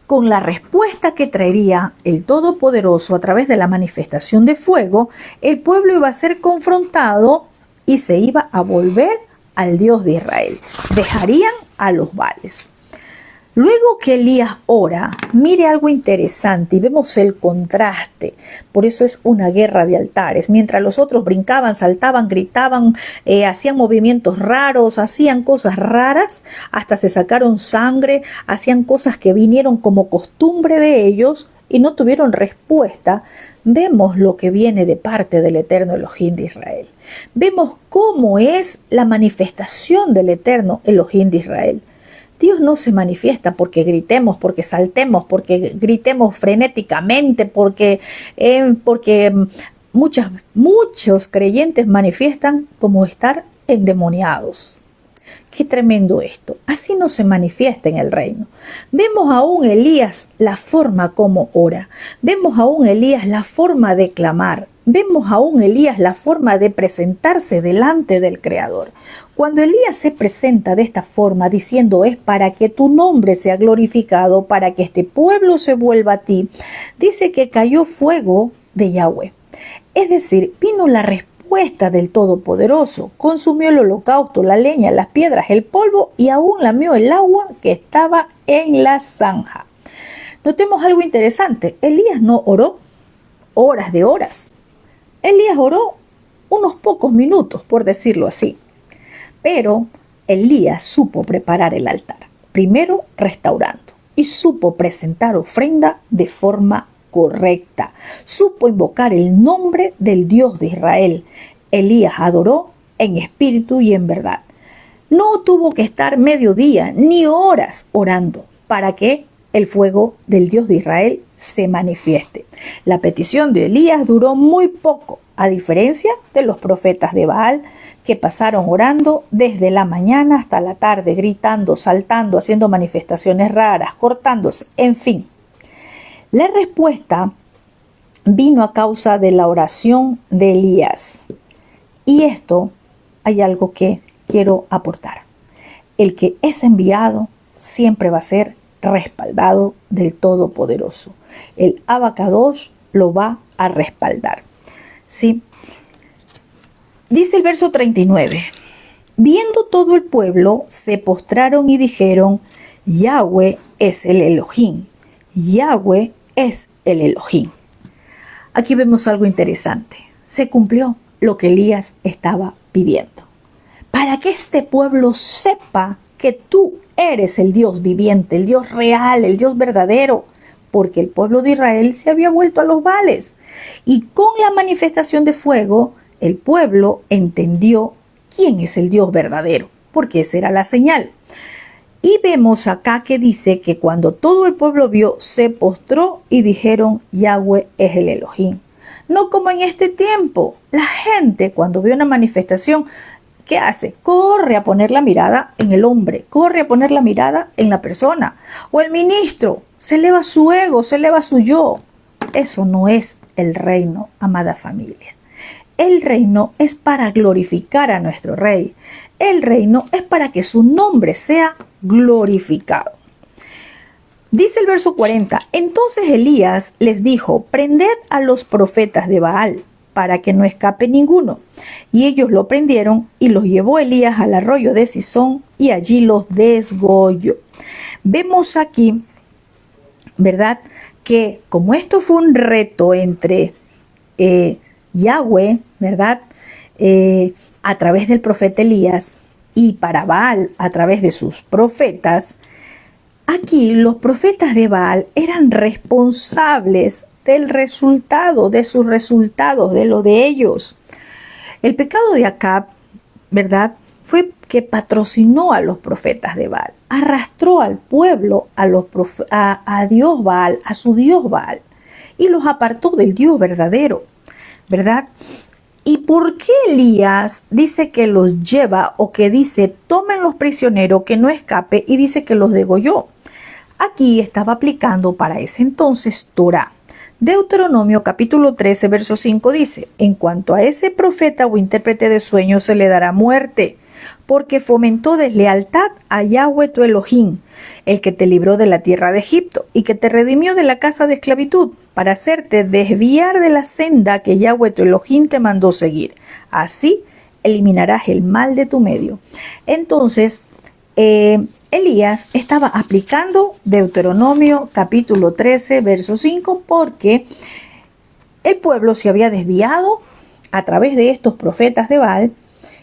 S1: con la respuesta que traería el Todopoderoso a través de la manifestación de fuego, el pueblo iba a ser confrontado y se iba a volver al Dios de Israel. Dejarían a los Baales. Luego que Elías ora, mire algo interesante y vemos el contraste. Por eso es una guerra de altares. Mientras los otros brincaban, saltaban, gritaban, hacían movimientos raros, hacían cosas raras, hasta se sacaron sangre, hacían cosas que vinieron como costumbre de ellos y no tuvieron respuesta. Vemos lo que viene de parte del eterno Elohim de Israel. Vemos cómo es la manifestación del eterno Elohim de Israel. Dios no se manifiesta porque gritemos, porque saltemos, porque gritemos frenéticamente, porque muchos creyentes manifiestan como estar endemoniados. Qué tremendo esto. Así no se manifiesta en el reino. Vemos aún Elías la forma como ora. Vemos aún Elías la forma de clamar. Vemos aún Elías la forma de presentarse delante del Creador. Cuando Elías se presenta de esta forma diciendo es para que tu nombre sea glorificado, para que este pueblo se vuelva a ti, dice que cayó fuego de Yahweh. Es decir, vino la respuesta del Todopoderoso, consumió el holocausto, la leña, las piedras, el polvo y aún lamió el agua que estaba en la zanja. Notemos algo interesante, Elías no oró horas de horas. Elías oró unos pocos minutos, por decirlo así. Pero Elías supo preparar el altar, primero restaurando, y supo presentar ofrenda de forma correcta. Supo invocar el nombre del Dios de Israel. Elías adoró en espíritu y en verdad. No tuvo que estar mediodía ni horas orando para que el fuego del Dios de Israel se manifieste. La petición de Elías duró muy poco, a diferencia de los profetas de Baal que pasaron orando desde la mañana hasta la tarde, gritando, saltando, haciendo manifestaciones raras, cortándose, en fin. La respuesta vino a causa de la oración de Elías. Y esto hay algo que quiero aportar. El que es enviado siempre va a ser respaldado del Todopoderoso. El Abacadosh lo va a respaldar. ¿Sí? Dice el verso 39. Viendo todo el pueblo, se postraron y dijeron, Yahweh es el Elohim. Yahweh es el Elohim. Aquí vemos algo interesante. Se cumplió lo que Elías estaba pidiendo. Para que este pueblo sepa que tú eres el Dios viviente, el Dios real, el Dios verdadero, porque el pueblo de Israel se había vuelto a los Baales. Y con la manifestación de fuego, el pueblo entendió quién es el Dios verdadero, porque esa era la señal. Y vemos acá que dice que cuando todo el pueblo vio, se postró y dijeron, Yahweh es el Elohim. No como en este tiempo. La gente cuando ve una manifestación, ¿qué hace? Corre a poner la mirada en el hombre, corre a poner la mirada en la persona. O el ministro, se eleva su ego, se eleva su yo. Eso no es el reino, amada familia. El reino es para glorificar a nuestro Rey. El reino es para que su nombre sea glorificado. Dice el verso 40, entonces Elías les dijo, prended a los profetas de Baal, para que no escape ninguno. Y ellos lo prendieron y los llevó Elías al arroyo de Sison y allí los desgolló. Vemos aquí, ¿verdad?, que como esto fue un reto entre Yahweh, ¿verdad?, a través del profeta Elías y para Baal a través de sus profetas, aquí los profetas de Baal eran responsables del resultado, de sus resultados, de lo de ellos. El pecado de Acab, ¿verdad?, fue que patrocinó a los profetas de Baal, arrastró al pueblo a Dios Baal, a su Dios Baal, y los apartó del Dios verdadero, ¿verdad? ¿Y por qué Elías dice que los lleva o que dice tomen los prisioneros, que no escape, y dice que los degolló? Aquí estaba aplicando para ese entonces Torá. Deuteronomio capítulo 13 verso 5 dice: en cuanto a ese profeta o intérprete de sueños se le dará muerte, porque fomentó deslealtad a Yahweh tu Elohim, el que te libró de la tierra de Egipto y que te redimió de la casa de esclavitud, para hacerte desviar de la senda que Yahweh tu Elohim te mandó seguir. Así eliminarás el mal de tu medio. Entonces, Elías estaba aplicando Deuteronomio capítulo 13 verso 5 porque el pueblo se había desviado a través de estos profetas de Baal,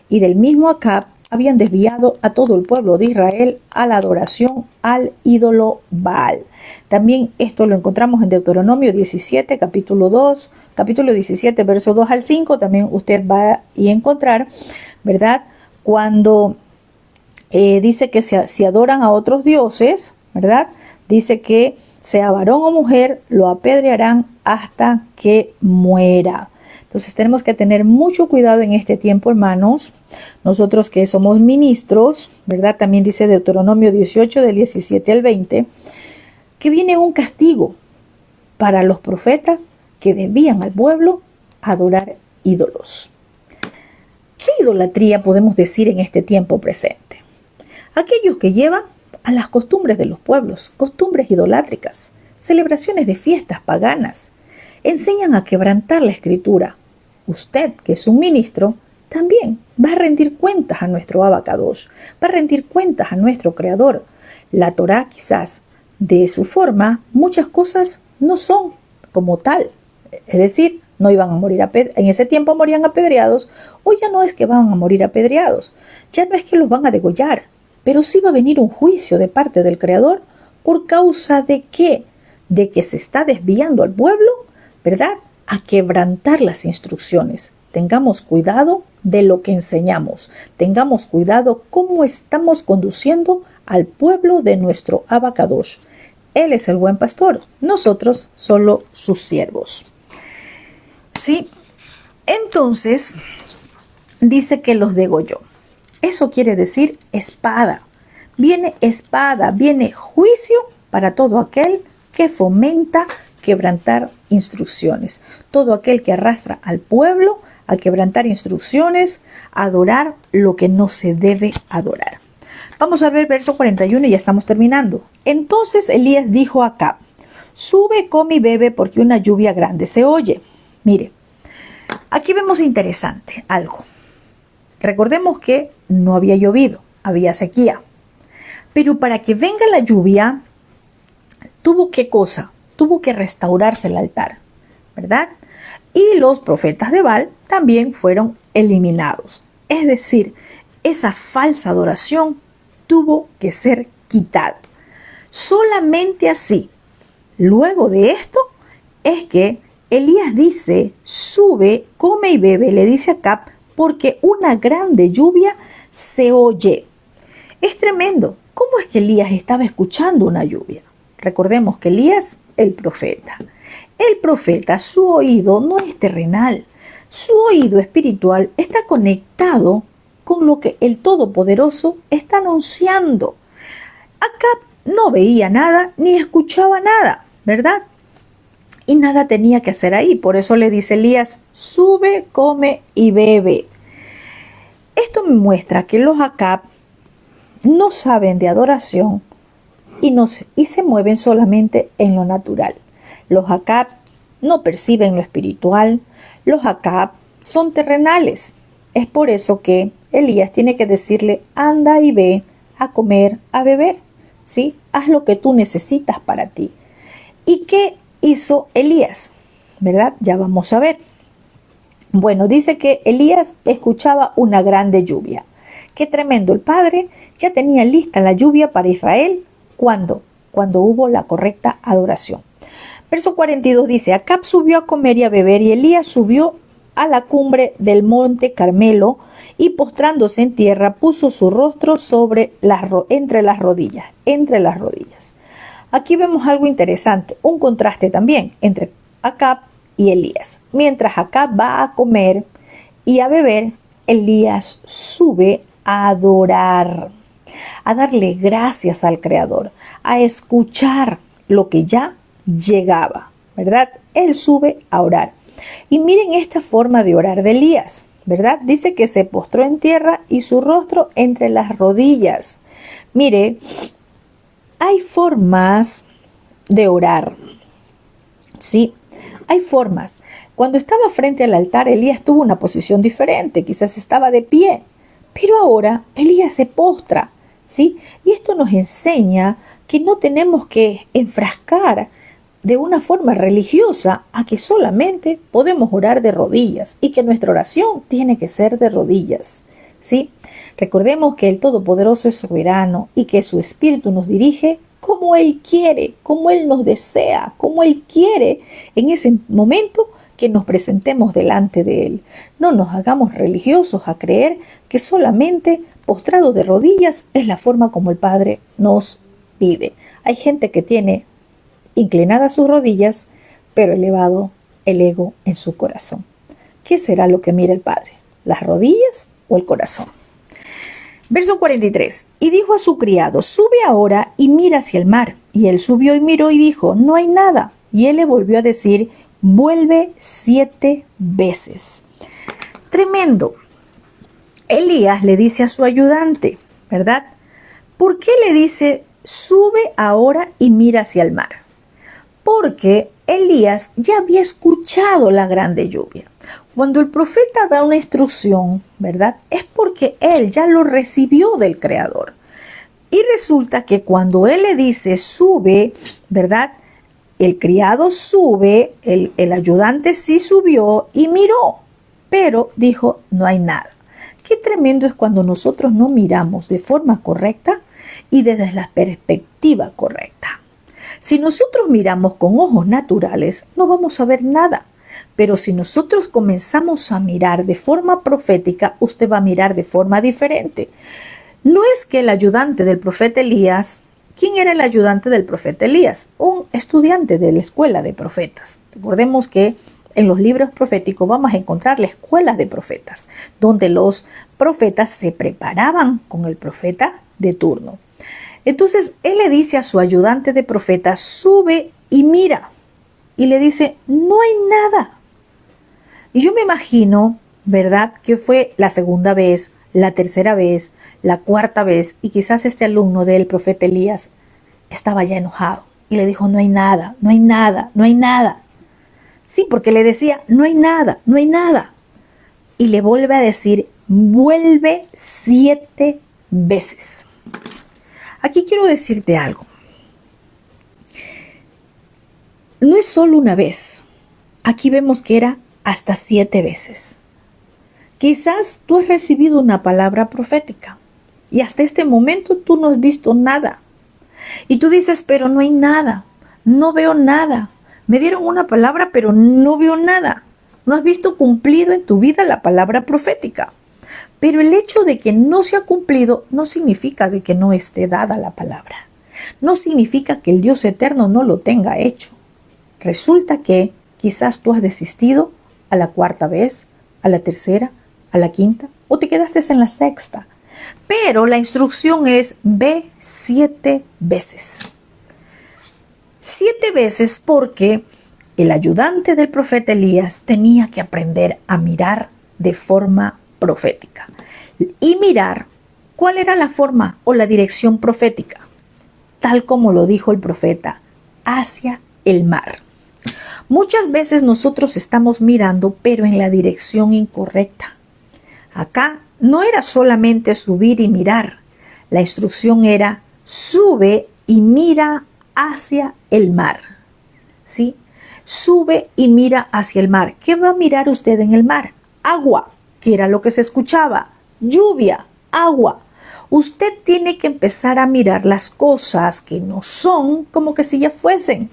S1: y del mismo Acab habían desviado a todo el pueblo de Israel a la adoración al ídolo Baal. También esto lo encontramos en Deuteronomio 17, capítulo 17, verso 2 al 5. También usted va a encontrar, ¿verdad? Cuando dice que si adoran a otros dioses, ¿verdad? Dice que sea varón o mujer, lo apedrearán hasta que muera. Entonces tenemos que tener mucho cuidado en este tiempo, hermanos. Nosotros que somos ministros, ¿verdad? También dice Deuteronomio 18, del 17 al 20, que viene un castigo para los profetas que desvían al pueblo a adorar ídolos. ¿Qué idolatría podemos decir en este tiempo presente? Aquellos que llevan a las costumbres de los pueblos, costumbres idolátricas, celebraciones de fiestas paganas, enseñan a quebrantar la escritura. Usted, que es un ministro, también va a rendir cuentas a nuestro Abacadosh, va a rendir cuentas a nuestro Creador. La Torá, quizás, de su forma, muchas cosas no son como tal. Es decir, no iban a morir en ese tiempo morían apedreados, o ya no es que van a morir apedreados, ya no es que los van a degollar, pero sí va a venir un juicio de parte del Creador. ¿Por causa de qué? De que se está desviando al pueblo, ¿verdad?, a quebrantar las instrucciones. Tengamos cuidado de lo que enseñamos. Tengamos cuidado cómo estamos conduciendo al pueblo de nuestro Abacadosh. Él es el buen pastor, nosotros solo sus siervos. ¿Sí? Entonces, dice que los degolló. Eso quiere decir espada. Viene juicio para todo aquel que fomenta quebrantar instrucciones. Todo aquel que arrastra al pueblo a quebrantar instrucciones, a adorar lo que no se debe adorar. Vamos a ver verso 41 y ya estamos terminando. Entonces Elías dijo a Acab: sube, come y bebe, porque una lluvia grande se oye. Mire, aquí vemos interesante algo. Recordemos que no había llovido, había sequía. Pero para que venga la lluvia, tuvo que restaurarse el altar, ¿verdad? Y los profetas de Baal también fueron eliminados. Es decir, esa falsa adoración tuvo que ser quitada. Solamente así, luego de esto, es que Elías dice: sube, come y bebe, le dice a Acab, porque una grande lluvia se oye. Es tremendo. ¿Cómo es que Elías estaba escuchando una lluvia? Recordemos que Elías, el profeta, su oído no es terrenal. Su oído espiritual está conectado con lo que el Todopoderoso está anunciando. Acab no veía nada ni escuchaba nada, ¿verdad? Y nada tenía que hacer ahí. Por eso le dice Elías: sube, come y bebe. Esto me muestra que los Acab no saben de adoración y se mueven solamente en lo natural. Los Acab no perciben lo espiritual. Los Acab son terrenales. Es por eso que Elías tiene que decirle: anda y ve a comer, a beber, ¿sí? Haz lo que tú necesitas para ti. ¿Y qué hizo Elías? ¿Verdad? Ya vamos a ver. Bueno, dice que Elías escuchaba una grande lluvia. Qué tremendo. El Padre ya tenía lista la lluvia para Israel. ¿Cuándo? Cuando hubo la correcta adoración. Verso 42 dice: Acab subió a comer y a beber, y Elías subió a la cumbre del monte Carmelo y postrándose en tierra puso su rostro entre las rodillas. Aquí vemos algo interesante, un contraste también entre Acab y Elías. Mientras Acab va a comer y a beber, Elías sube a adorar, a darle gracias al Creador, a escuchar lo que ya llegaba, ¿verdad? Él sube a orar. Y miren esta forma de orar de Elías, ¿verdad? Dice que se postró en tierra y su rostro entre las rodillas. Mire, hay formas de orar, ¿sí? Hay formas. Cuando estaba frente al altar, Elías tuvo una posición diferente, quizás estaba de pie, pero ahora Elías se postra, ¿sí? Y esto nos enseña que no tenemos que enfrascar de una forma religiosa a que solamente podemos orar de rodillas y que nuestra oración tiene que ser de rodillas, ¿sí? Recordemos que el Todopoderoso es soberano y que su Espíritu nos dirige como Él quiere, como Él nos desea, como Él quiere en ese momento que nos presentemos delante de Él. No nos hagamos religiosos a creer que solamente postrados de rodillas es la forma como el Padre nos pide. Hay gente que tiene inclinadas sus rodillas, pero elevado el ego en su corazón. ¿Qué será lo que mira el Padre? ¿Las rodillas o el corazón? Verso 43. Y dijo a su criado, sube ahora y mira hacia el mar. Y él subió y miró y dijo, no hay nada. Y él le volvió a decir, vuelve 7 veces. Tremendo. Elías le dice a su ayudante, ¿verdad? ¿Por qué le dice, sube ahora y mira hacia el mar? Porque Elías ya había escuchado la grande lluvia. Cuando el profeta da una instrucción, ¿verdad? Es porque él ya lo recibió del Creador. Y resulta que cuando él le dice, sube, ¿verdad? El criado sube, el ayudante sí subió y miró, pero dijo, no hay nada. Qué tremendo es cuando nosotros no miramos de forma correcta y desde la perspectiva correcta. Si nosotros miramos con ojos naturales, no vamos a ver nada. Pero si nosotros comenzamos a mirar de forma profética, usted va a mirar de forma diferente. No es que el ayudante del profeta Elías, ¿quién era el ayudante del profeta Elías? Un estudiante de la escuela de profetas. Recordemos que en los libros proféticos vamos a encontrar la escuela de profetas, donde los profetas se preparaban con el profeta de turno. Entonces, él le dice a su ayudante de profeta, sube y mira. Y le dice, no hay nada. Y yo me imagino, ¿verdad?, que fue la segunda vez, la tercera vez, la cuarta vez, y quizás este alumno del profeta Elías estaba ya enojado. Y le dijo, no hay nada, no hay nada, no hay nada. Sí, porque le decía, no hay nada, no hay nada. Y le vuelve a decir, vuelve 7 veces. Aquí quiero decirte algo. No es solo una vez. Aquí vemos que era hasta 7 veces. Quizás tú has recibido una palabra profética y hasta este momento tú no has visto nada. Y tú dices, pero no hay nada, no veo nada. Me dieron una palabra, pero no veo nada. No has visto cumplido en tu vida la palabra profética. Pero el hecho de que no se ha cumplido no significa de que no esté dada la palabra. No significa que el Dios eterno no lo tenga hecho. Resulta que quizás tú has desistido a la cuarta vez, a la tercera, a la quinta, o te quedaste en la sexta. Pero la instrucción es, ve 7 veces. 7 veces porque el ayudante del profeta Elías tenía que aprender a mirar de forma profética. Y mirar cuál era la forma o la dirección profética, tal como lo dijo el profeta, hacia el mar. Muchas veces nosotros estamos mirando, pero en la dirección incorrecta. Acá no era solamente subir y mirar. La instrucción era, sube y mira hacia el mar. ¿Sí? Sube y mira hacia el mar. ¿Qué va a mirar usted en el mar? Agua, que era lo que se escuchaba. Lluvia, agua. Usted tiene que empezar a mirar las cosas que no son como que si ya fuesen.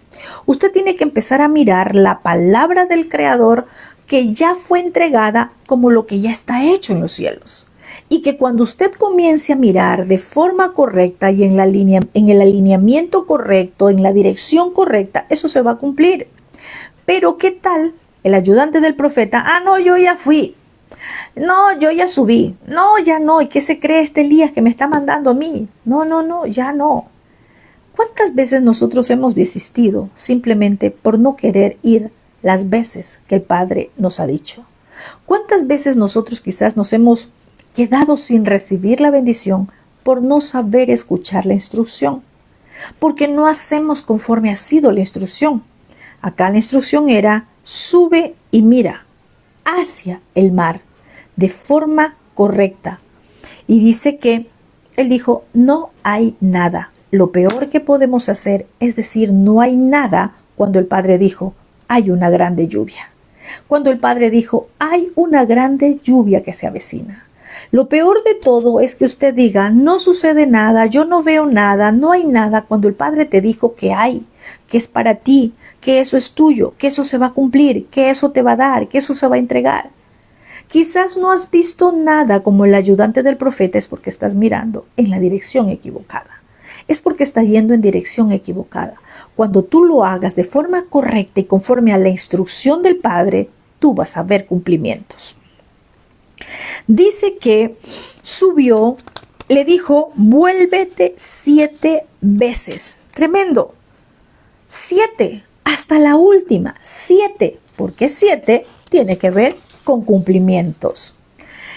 S1: Usted tiene que empezar a mirar la palabra del Creador que ya fue entregada como lo que ya está hecho en los cielos. Y que cuando usted comience a mirar de forma correcta y en el alineamiento correcto, en la dirección correcta, eso se va a cumplir. Pero ¿qué tal el ayudante del profeta? No, yo ya fui. No, yo ya subí. No, ya no. ¿Y qué se cree este Elías que me está mandando a mí? No, ya no. ¿Cuántas veces nosotros hemos desistido simplemente por no querer ir las veces que el Padre nos ha dicho? ¿Cuántas veces nosotros quizás nos hemos quedado sin recibir la bendición por no saber escuchar la instrucción? Porque no hacemos conforme ha sido la instrucción. Acá la instrucción era: sube y mira hacia el mar de forma correcta. Y dice que él dijo: no hay nada. Lo peor que podemos hacer es decir no hay nada cuando el Padre dijo: hay una grande lluvia. Cuando el Padre dijo: hay una grande lluvia que se avecina. Lo peor de todo es que usted diga: no sucede nada, yo no veo nada, no hay nada, cuando el Padre te dijo que hay, que es para ti, que eso es tuyo, que eso se va a cumplir, que eso te va a dar, que eso se va a entregar. Quizás no has visto nada como el ayudante del profeta, es porque estás mirando en la dirección equivocada. Es porque estás yendo en dirección equivocada. Cuando tú lo hagas de forma correcta y conforme a la instrucción del Padre, tú vas a ver cumplimientos. Dice que subió, le dijo: vuélvete 7 veces. Tremendo. 7, hasta la última. 7, porque 7 tiene que ver con cumplimientos.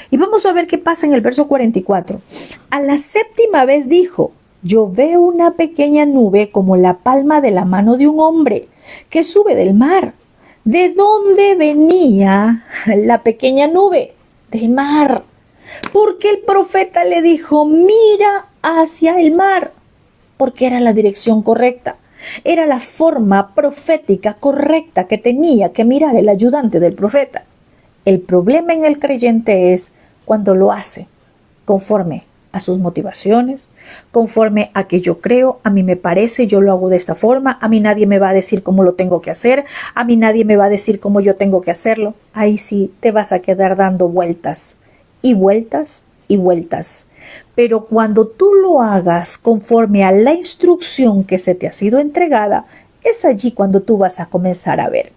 S1: Y vamos a ver qué pasa en el verso 44. A la 7ª vez dijo: yo veo una pequeña nube como la palma de la mano de un hombre que sube del mar. ¿De dónde venía la pequeña nube? Del mar. Porque el profeta le dijo: mira hacia el mar. Porque era la dirección correcta. Era la forma profética correcta que tenía que mirar el ayudante del profeta. El problema en el creyente es cuando lo hace conforme a sus motivaciones, conforme a que yo creo, a mí me parece, yo lo hago de esta forma, a mí nadie me va a decir cómo lo tengo que hacer, a mí nadie me va a decir cómo yo tengo que hacerlo. Ahí sí te vas a quedar dando vueltas y vueltas y vueltas. Pero cuando tú lo hagas conforme a la instrucción que se te ha sido entregada, es allí cuando tú vas a comenzar a ver.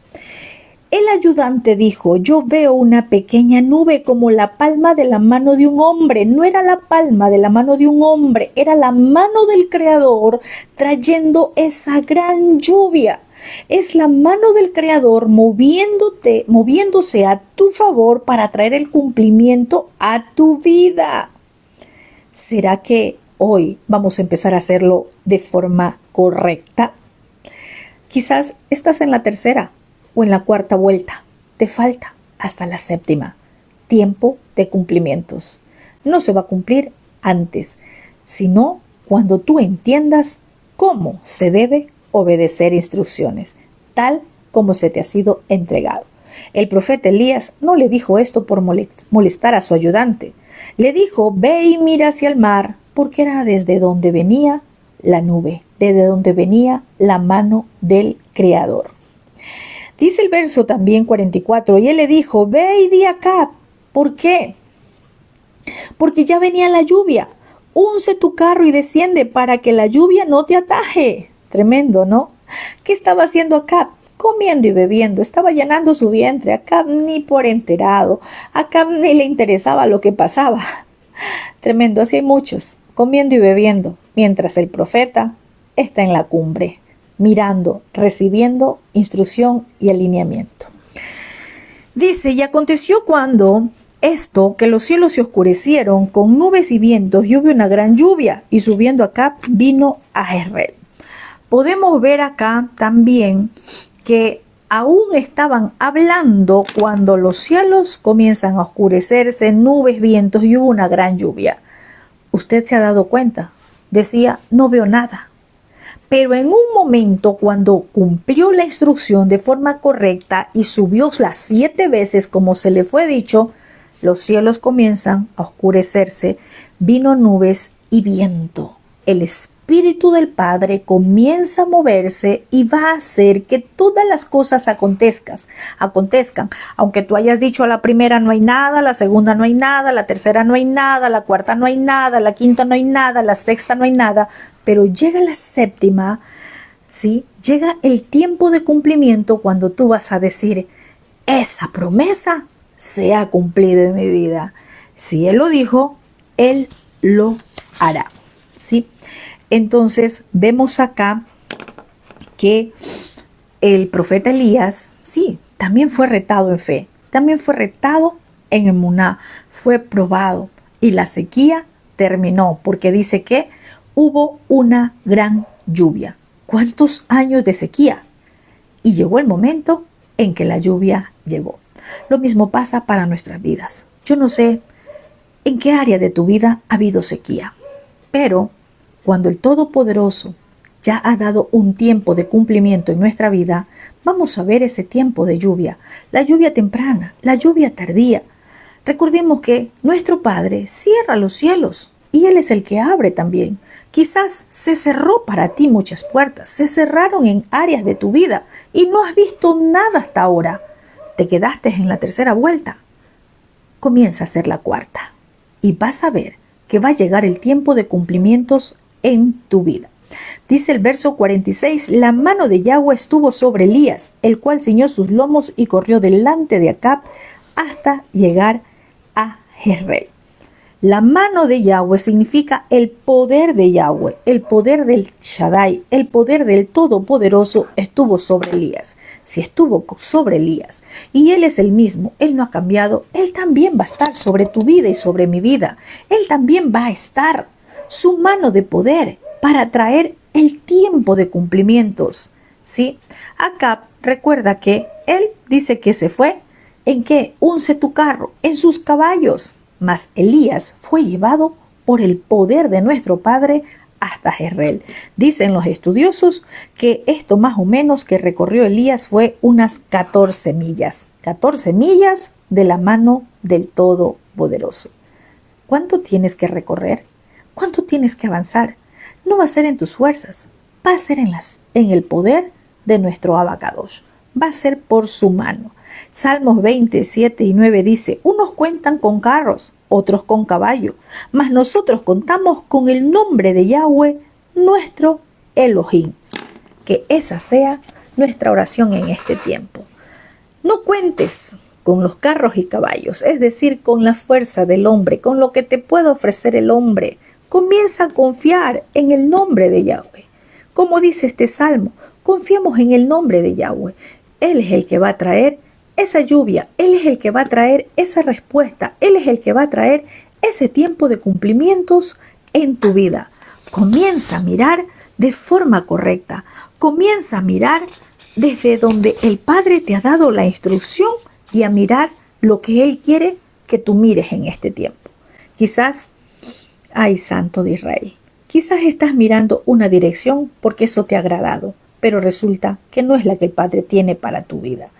S1: El ayudante dijo: yo veo una pequeña nube como la palma de la mano de un hombre. No era la palma de la mano de un hombre, era la mano del Creador trayendo esa gran lluvia. Es la mano del Creador moviéndose a tu favor para traer el cumplimiento a tu vida. ¿Será que hoy vamos a empezar a hacerlo de forma correcta? Quizás estás en la 3ª o en la 4ª vuelta. Te falta hasta la 7ª. Tiempo de cumplimientos. No se va a cumplir antes, sino cuando tú entiendas cómo se debe obedecer instrucciones, tal como se te ha sido entregado. El profeta Elías no le dijo esto por molestar a su ayudante. Le dijo: ve y mira hacia el mar, porque era desde donde venía la nube, desde donde venía la mano del Creador. Dice el verso también 44, y él le dijo: ve y di acá. ¿Por qué? Porque ya venía la lluvia. Unce tu carro y desciende para que la lluvia no te ataje. Tremendo, ¿no? ¿Qué estaba haciendo Acab? Comiendo y bebiendo, estaba llenando su vientre. Acab ni por enterado, Acab ni le interesaba lo que pasaba. Tremendo, así hay muchos, comiendo y bebiendo, mientras el profeta está en la cumbre, mirando, recibiendo instrucción y alineamiento. Dice: y aconteció cuando esto, que los cielos se oscurecieron con nubes y vientos, y hubo una gran lluvia, y subiendo Acab vino a Jezreel. Podemos ver acá también que aún estaban hablando cuando los cielos comienzan a oscurecerse, nubes, vientos, y hubo una gran lluvia. ¿Usted se ha dado cuenta? Decía: no veo nada. Pero en un momento, cuando cumplió la instrucción de forma correcta y subió las 7 veces como se le fue dicho, los cielos comienzan a oscurecerse, vino nubes y viento. el Espíritu del Padre comienza a moverse y va a hacer que todas las cosas acontezcan. Aunque tú hayas dicho a la primera no hay nada, a la segunda no hay nada, a la tercera no hay nada, a la cuarta no hay nada, a la quinta no hay nada, a la sexta no hay nada, pero llega la séptima, ¿sí? Llega el tiempo de cumplimiento cuando tú vas a decir, esa promesa se ha cumplido en mi vida. Si Él lo dijo, Él lo hará, ¿sí? Entonces vemos acá que el profeta Elías, sí, también fue retado en fe, también fue retado en emuná, fue probado y la sequía terminó porque dice que hubo una gran lluvia. ¿Cuántos años de sequía? Y llegó el momento en que la lluvia llegó. Lo mismo pasa para nuestras vidas. Yo no sé en qué área de tu vida ha habido sequía, pero cuando el Todopoderoso ya ha dado un tiempo de cumplimiento en nuestra vida, vamos a ver ese tiempo de lluvia, la lluvia temprana, la lluvia tardía. Recordemos que nuestro Padre cierra los cielos y Él es el que abre también. Quizás se cerró para ti muchas puertas, se cerraron en áreas de tu vida y no has visto nada hasta ahora. Te quedaste en la tercera vuelta. Comienza a ser la cuarta y vas a ver que va a llegar el tiempo de cumplimientos en tu vida. Dice el verso 46, la mano de Yahweh estuvo sobre Elías, el cual ciñó sus lomos y corrió delante de Acab hasta llegar a Jezreel. La mano de Yahweh significa el poder de Yahweh, el poder del Shaddai, el poder del Todopoderoso estuvo sobre Elías. Si estuvo sobre Elías y Él es el mismo, Él no ha cambiado, Él también va a estar sobre tu vida y sobre mi vida. Él también va a estar su mano de poder para traer el tiempo de cumplimientos, ¿sí? Acab recuerda que él dice que se fue, ¿en qué? Unce tu carro, en sus caballos. Mas Elías fue llevado por el poder de nuestro Padre hasta Jezreel. Dicen los estudiosos que esto más o menos que recorrió Elías fue unas 14 millas. 14 millas de la mano del Todopoderoso. ¿Cuánto tienes que recorrer? ¿Cuánto tienes que avanzar? No va a ser en tus fuerzas, va a ser en el poder de nuestro Abacadosh. Va a ser por su mano. Salmos 27 y 9 dice, unos cuentan con carros, otros con caballo, mas nosotros contamos con el nombre de Yahweh, nuestro Elohim. Que esa sea nuestra oración en este tiempo. No cuentes con los carros y caballos, es decir, con la fuerza del hombre, con lo que te puede ofrecer el hombre. Comienza a confiar en el nombre de Yahweh. Como dice este salmo, confiamos en el nombre de Yahweh. Él es el que va a traer esa lluvia, Él es el que va a traer esa respuesta, Él es el que va a traer ese tiempo de cumplimientos en tu vida. Comienza a mirar de forma correcta, comienza a mirar desde donde el Padre te ha dado la instrucción y a mirar lo que Él quiere que tú mires en este tiempo. Quizás, ay, Santo de Israel, quizás estás mirando una dirección porque eso te ha agradado, pero resulta que no es la que el Padre tiene para tu vida.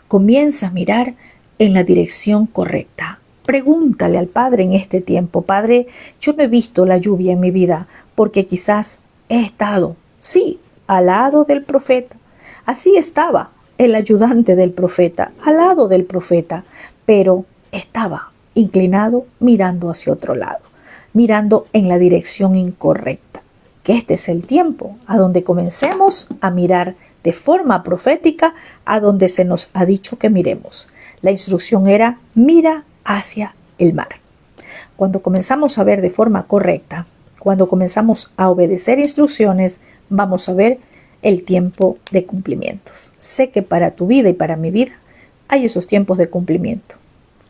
S1: Comienza a mirar en la dirección correcta. Pregúntale al Padre en este tiempo, Padre, yo no he visto la lluvia en mi vida porque quizás he estado, sí, al lado del profeta. Así estaba el ayudante del profeta, al lado del profeta, pero estaba inclinado mirando hacia otro lado, mirando en la dirección incorrecta. Que este es el tiempo a donde comencemos a mirar de forma profética a donde se nos ha dicho que miremos. La instrucción era, mira hacia el mar. Cuando comenzamos a ver de forma correcta, cuando comenzamos a obedecer instrucciones, vamos a ver el tiempo de cumplimientos. Sé que para tu vida y para mi vida hay esos tiempos de cumplimiento.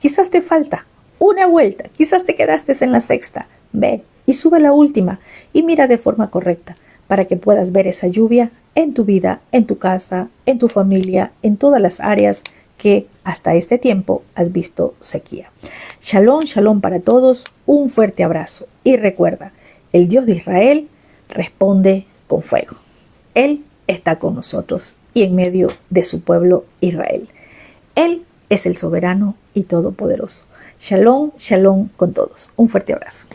S1: Quizás te falta una vuelta, quizás te quedaste en la sexta. Ve y sube la última y mira de forma correcta para que puedas ver esa lluvia en tu vida, en tu casa, en tu familia, en todas las áreas que hasta este tiempo has visto sequía. Shalom, shalom para todos, un fuerte abrazo y recuerda, el Dios de Israel responde con fuego. Él está con nosotros y en medio de su pueblo Israel. Él es el soberano y todopoderoso. Shalom, shalom con todos. Un fuerte abrazo.